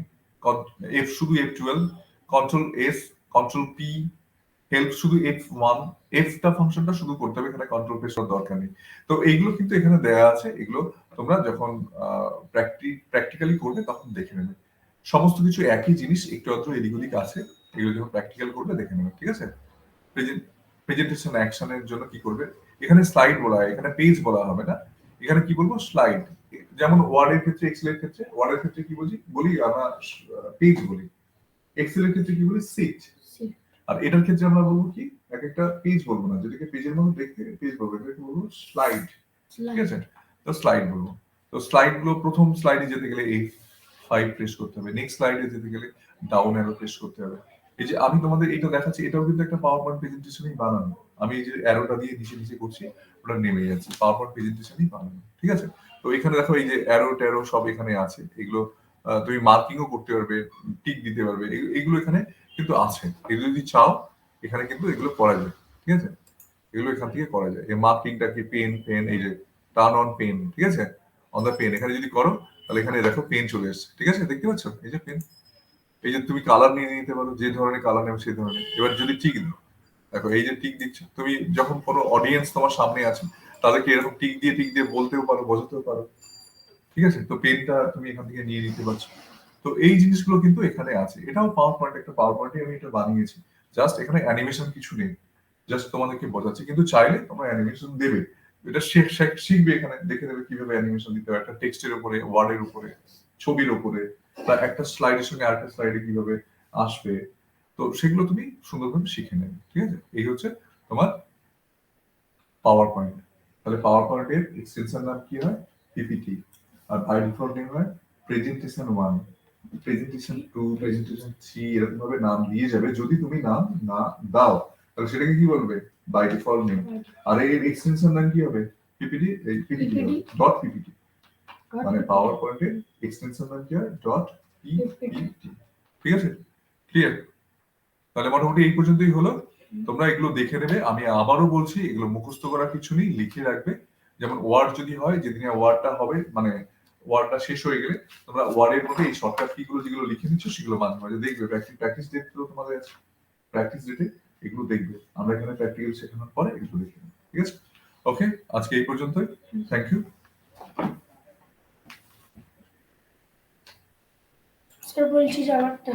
এফ শুধু F12, control S, control P, help শুধু F1, এফটা ফাংশনটা শুধু করতে হবে, এখানে কন্ট্রোল প্রেস করার দরকার নেই। তো এইগুলো কিন্তু এখানে দেয়া আছে, এগুলো তোমরা যখন প্র্যাকটিক্যালি করবে তখন দেখে নেবে। সমস্ত কিছু একই জিনিস, একটু আধটু এদিক ওদিক আছে, এগুলো যখন প্র্যাকটিক্যাল করবে দেখে নেবে, ঠিক আছে? প্রেজেন্টেশন অ্যাকশনের জন্য কি করবে? এখানে স্লাইড বলা হয়, এখানে পেজ বলা হবে না, এখানে কি বলবো? স্লাইড। যেমন ওয়ার্ডের ক্ষেত্রে, এক্সেলের ক্ষেত্রে, ওয়ার্ডের ক্ষেত্রে কি বলি আমরা পেজ বলি, এক্সেলের ক্ষেত্রে কি বলি? সিট। আর এটার ক্ষেত্রে আমরা বলবো কি? এক একটা পেজ বলবো না, যেটাকে পেজের মধ্যে দেখতে পেজ বলবো, এটাকে বলবো স্লাইড, ঠিক আছে? তো স্লাইড বলবো। তো স্লাইডগুলো প্রথম স্লাইডে যেতে গেলে F5 প্রেস করতে হবে, নেক্সট স্লাইডে যেতে গেলে ডাউন অ্যারো প্রেস করতে হবে। এই যে আমি তোমাদের এটা দেখাচ্ছি, এটাও কিন্তু একটা পাওয়ার পয়েন্ট প্রেজেন্টেশনই বানানো। আমি এই যে অ্যারোটা দিয়ে নিচে নিচে করছি, ওটা নেমে যাচ্ছে, পাওয়ার পয়েন্ট প্রেজেন্টেশনই বানানো, ঠিক আছে? তো এখানে দেখো এই যে অ্যারো ট্যারো সব এখানে আছে, এগুলো তুমি মার্কিংও করতে পারবে, টিক দিতে পারবে, এগুলো এখানে কিন্তু আছে। এগুলো যদি চাও এখানে কিন্তু এগুলো করা যায়, ঠিক আছে? এগুলো এখান থেকে করা যায়। এই মার্কিংটা কি পেন পেন, এই যে টার্ন অন পেন, ঠিক আছে? অন দ্য পেন এখানে যদি করো তাহলে এখানে দেখো পেন চলে এসছে, ঠিক আছে? দেখতে পাচ্ছ এই যে পেন, এই যে তুমি কালার নিয়ে নিতে পারো, যে ধরনের কালার নেবে সেই ধরনের। এবার যদি টিক দাও, দেখো এই যে টিক দিচ্ছ, তুমি যখন কোনো অডিয়েন্স তোমার সামনে আছে তাদেরকে এরকম টিক দিয়ে বলতেও পারো, বোঝাতেও পারো, ঠিক আছে? তো পেনটা তুমি এখান থেকে নিয়ে নিতে পারছো। তো এই জিনিসগুলো কিন্তু এখানে আছে। এটাও পাওয়ার পয়েন্ট, একটা পাওয়ার পয়েন্টে আমি এটা বানিয়েছি। জাস্ট এখানে অ্যানিমেশন কিছু নেই, জাস্ট তোমাদেরকে বোঝাচ্ছি। কিন্তু চাইলে তোমরা অ্যানিমেশন দেবে, এটা শিখবে, এখানে দেখে দেবে কিভাবে অ্যানিমেশন দিতে হয়, একটা টেক্সটের উপরে, ওয়ার্ডের উপরে, ছবির উপরে, বা একটা স্লাইডের সঙ্গে আরেকটা স্লাইডে কিভাবে আসবে। তো সেগুলো তুমি সুন্দরভাবে শিখে নেবে, ঠিক আছে? এই হচ্ছে তোমার পাওয়ার পয়েন্ট। তাহলে পাওয়ার পয়েন্টের এক্সটেনশন নাম কি হয়? পিপিটি। আর বাই ডিফল্ট নেম হয় প্রেজেন্টেশন 1, প্রেজেন্টেশন 2, প্রেজেন্টেশন 3, এরকম ভাবে নাম দিয়ে যাবে। যদি তুমি নাম না দাও তাহলে সেটাকে কি বলবে? By default name. আর এর এক্সটেনশন নাম কি হবে? পিপিটি, এই পিপিটি ডট পিপিটি, মানে পাওয়ার পয়েন্টের এক্সটেনশন নাম কি হয়? ডট পিপিটি, ঠিক আছে? ক্লিয়ার? তাহলে মোটামুটি এই পর্যন্তই হলো। তোমরা এগুলো দেখে নেবে। আমি আবারও বলছি, এগুলো মুখস্থ করার কিছু নেই, লিখে রাখবে। যেমন ওয়ার্ড যদি হয়, যেদিনে ওয়ার্ডটা হবে, মানে ওয়ার্ডটা শেষ হয়ে গেলে তোমরা ওয়ার্ডের মধ্যে এই শর্টকাট কি গুলো যেগুলো লিখে নিচ্ছ সেগুলো মাঝে মাঝে দেখবে। প্র্যাকটিস ডেট তো তোমাদের আছে, প্র্যাকটিস ডেটে এগুলো দেখবে। আমরা এখানে প্র্যাকটিক্যাল শেখানোর পরে এগুলো দেখে নেবো, ঠিক আছে? ওকে, আজকে এই পর্যন্তই। Thank you. স্যার বলছি যাওয়ারটা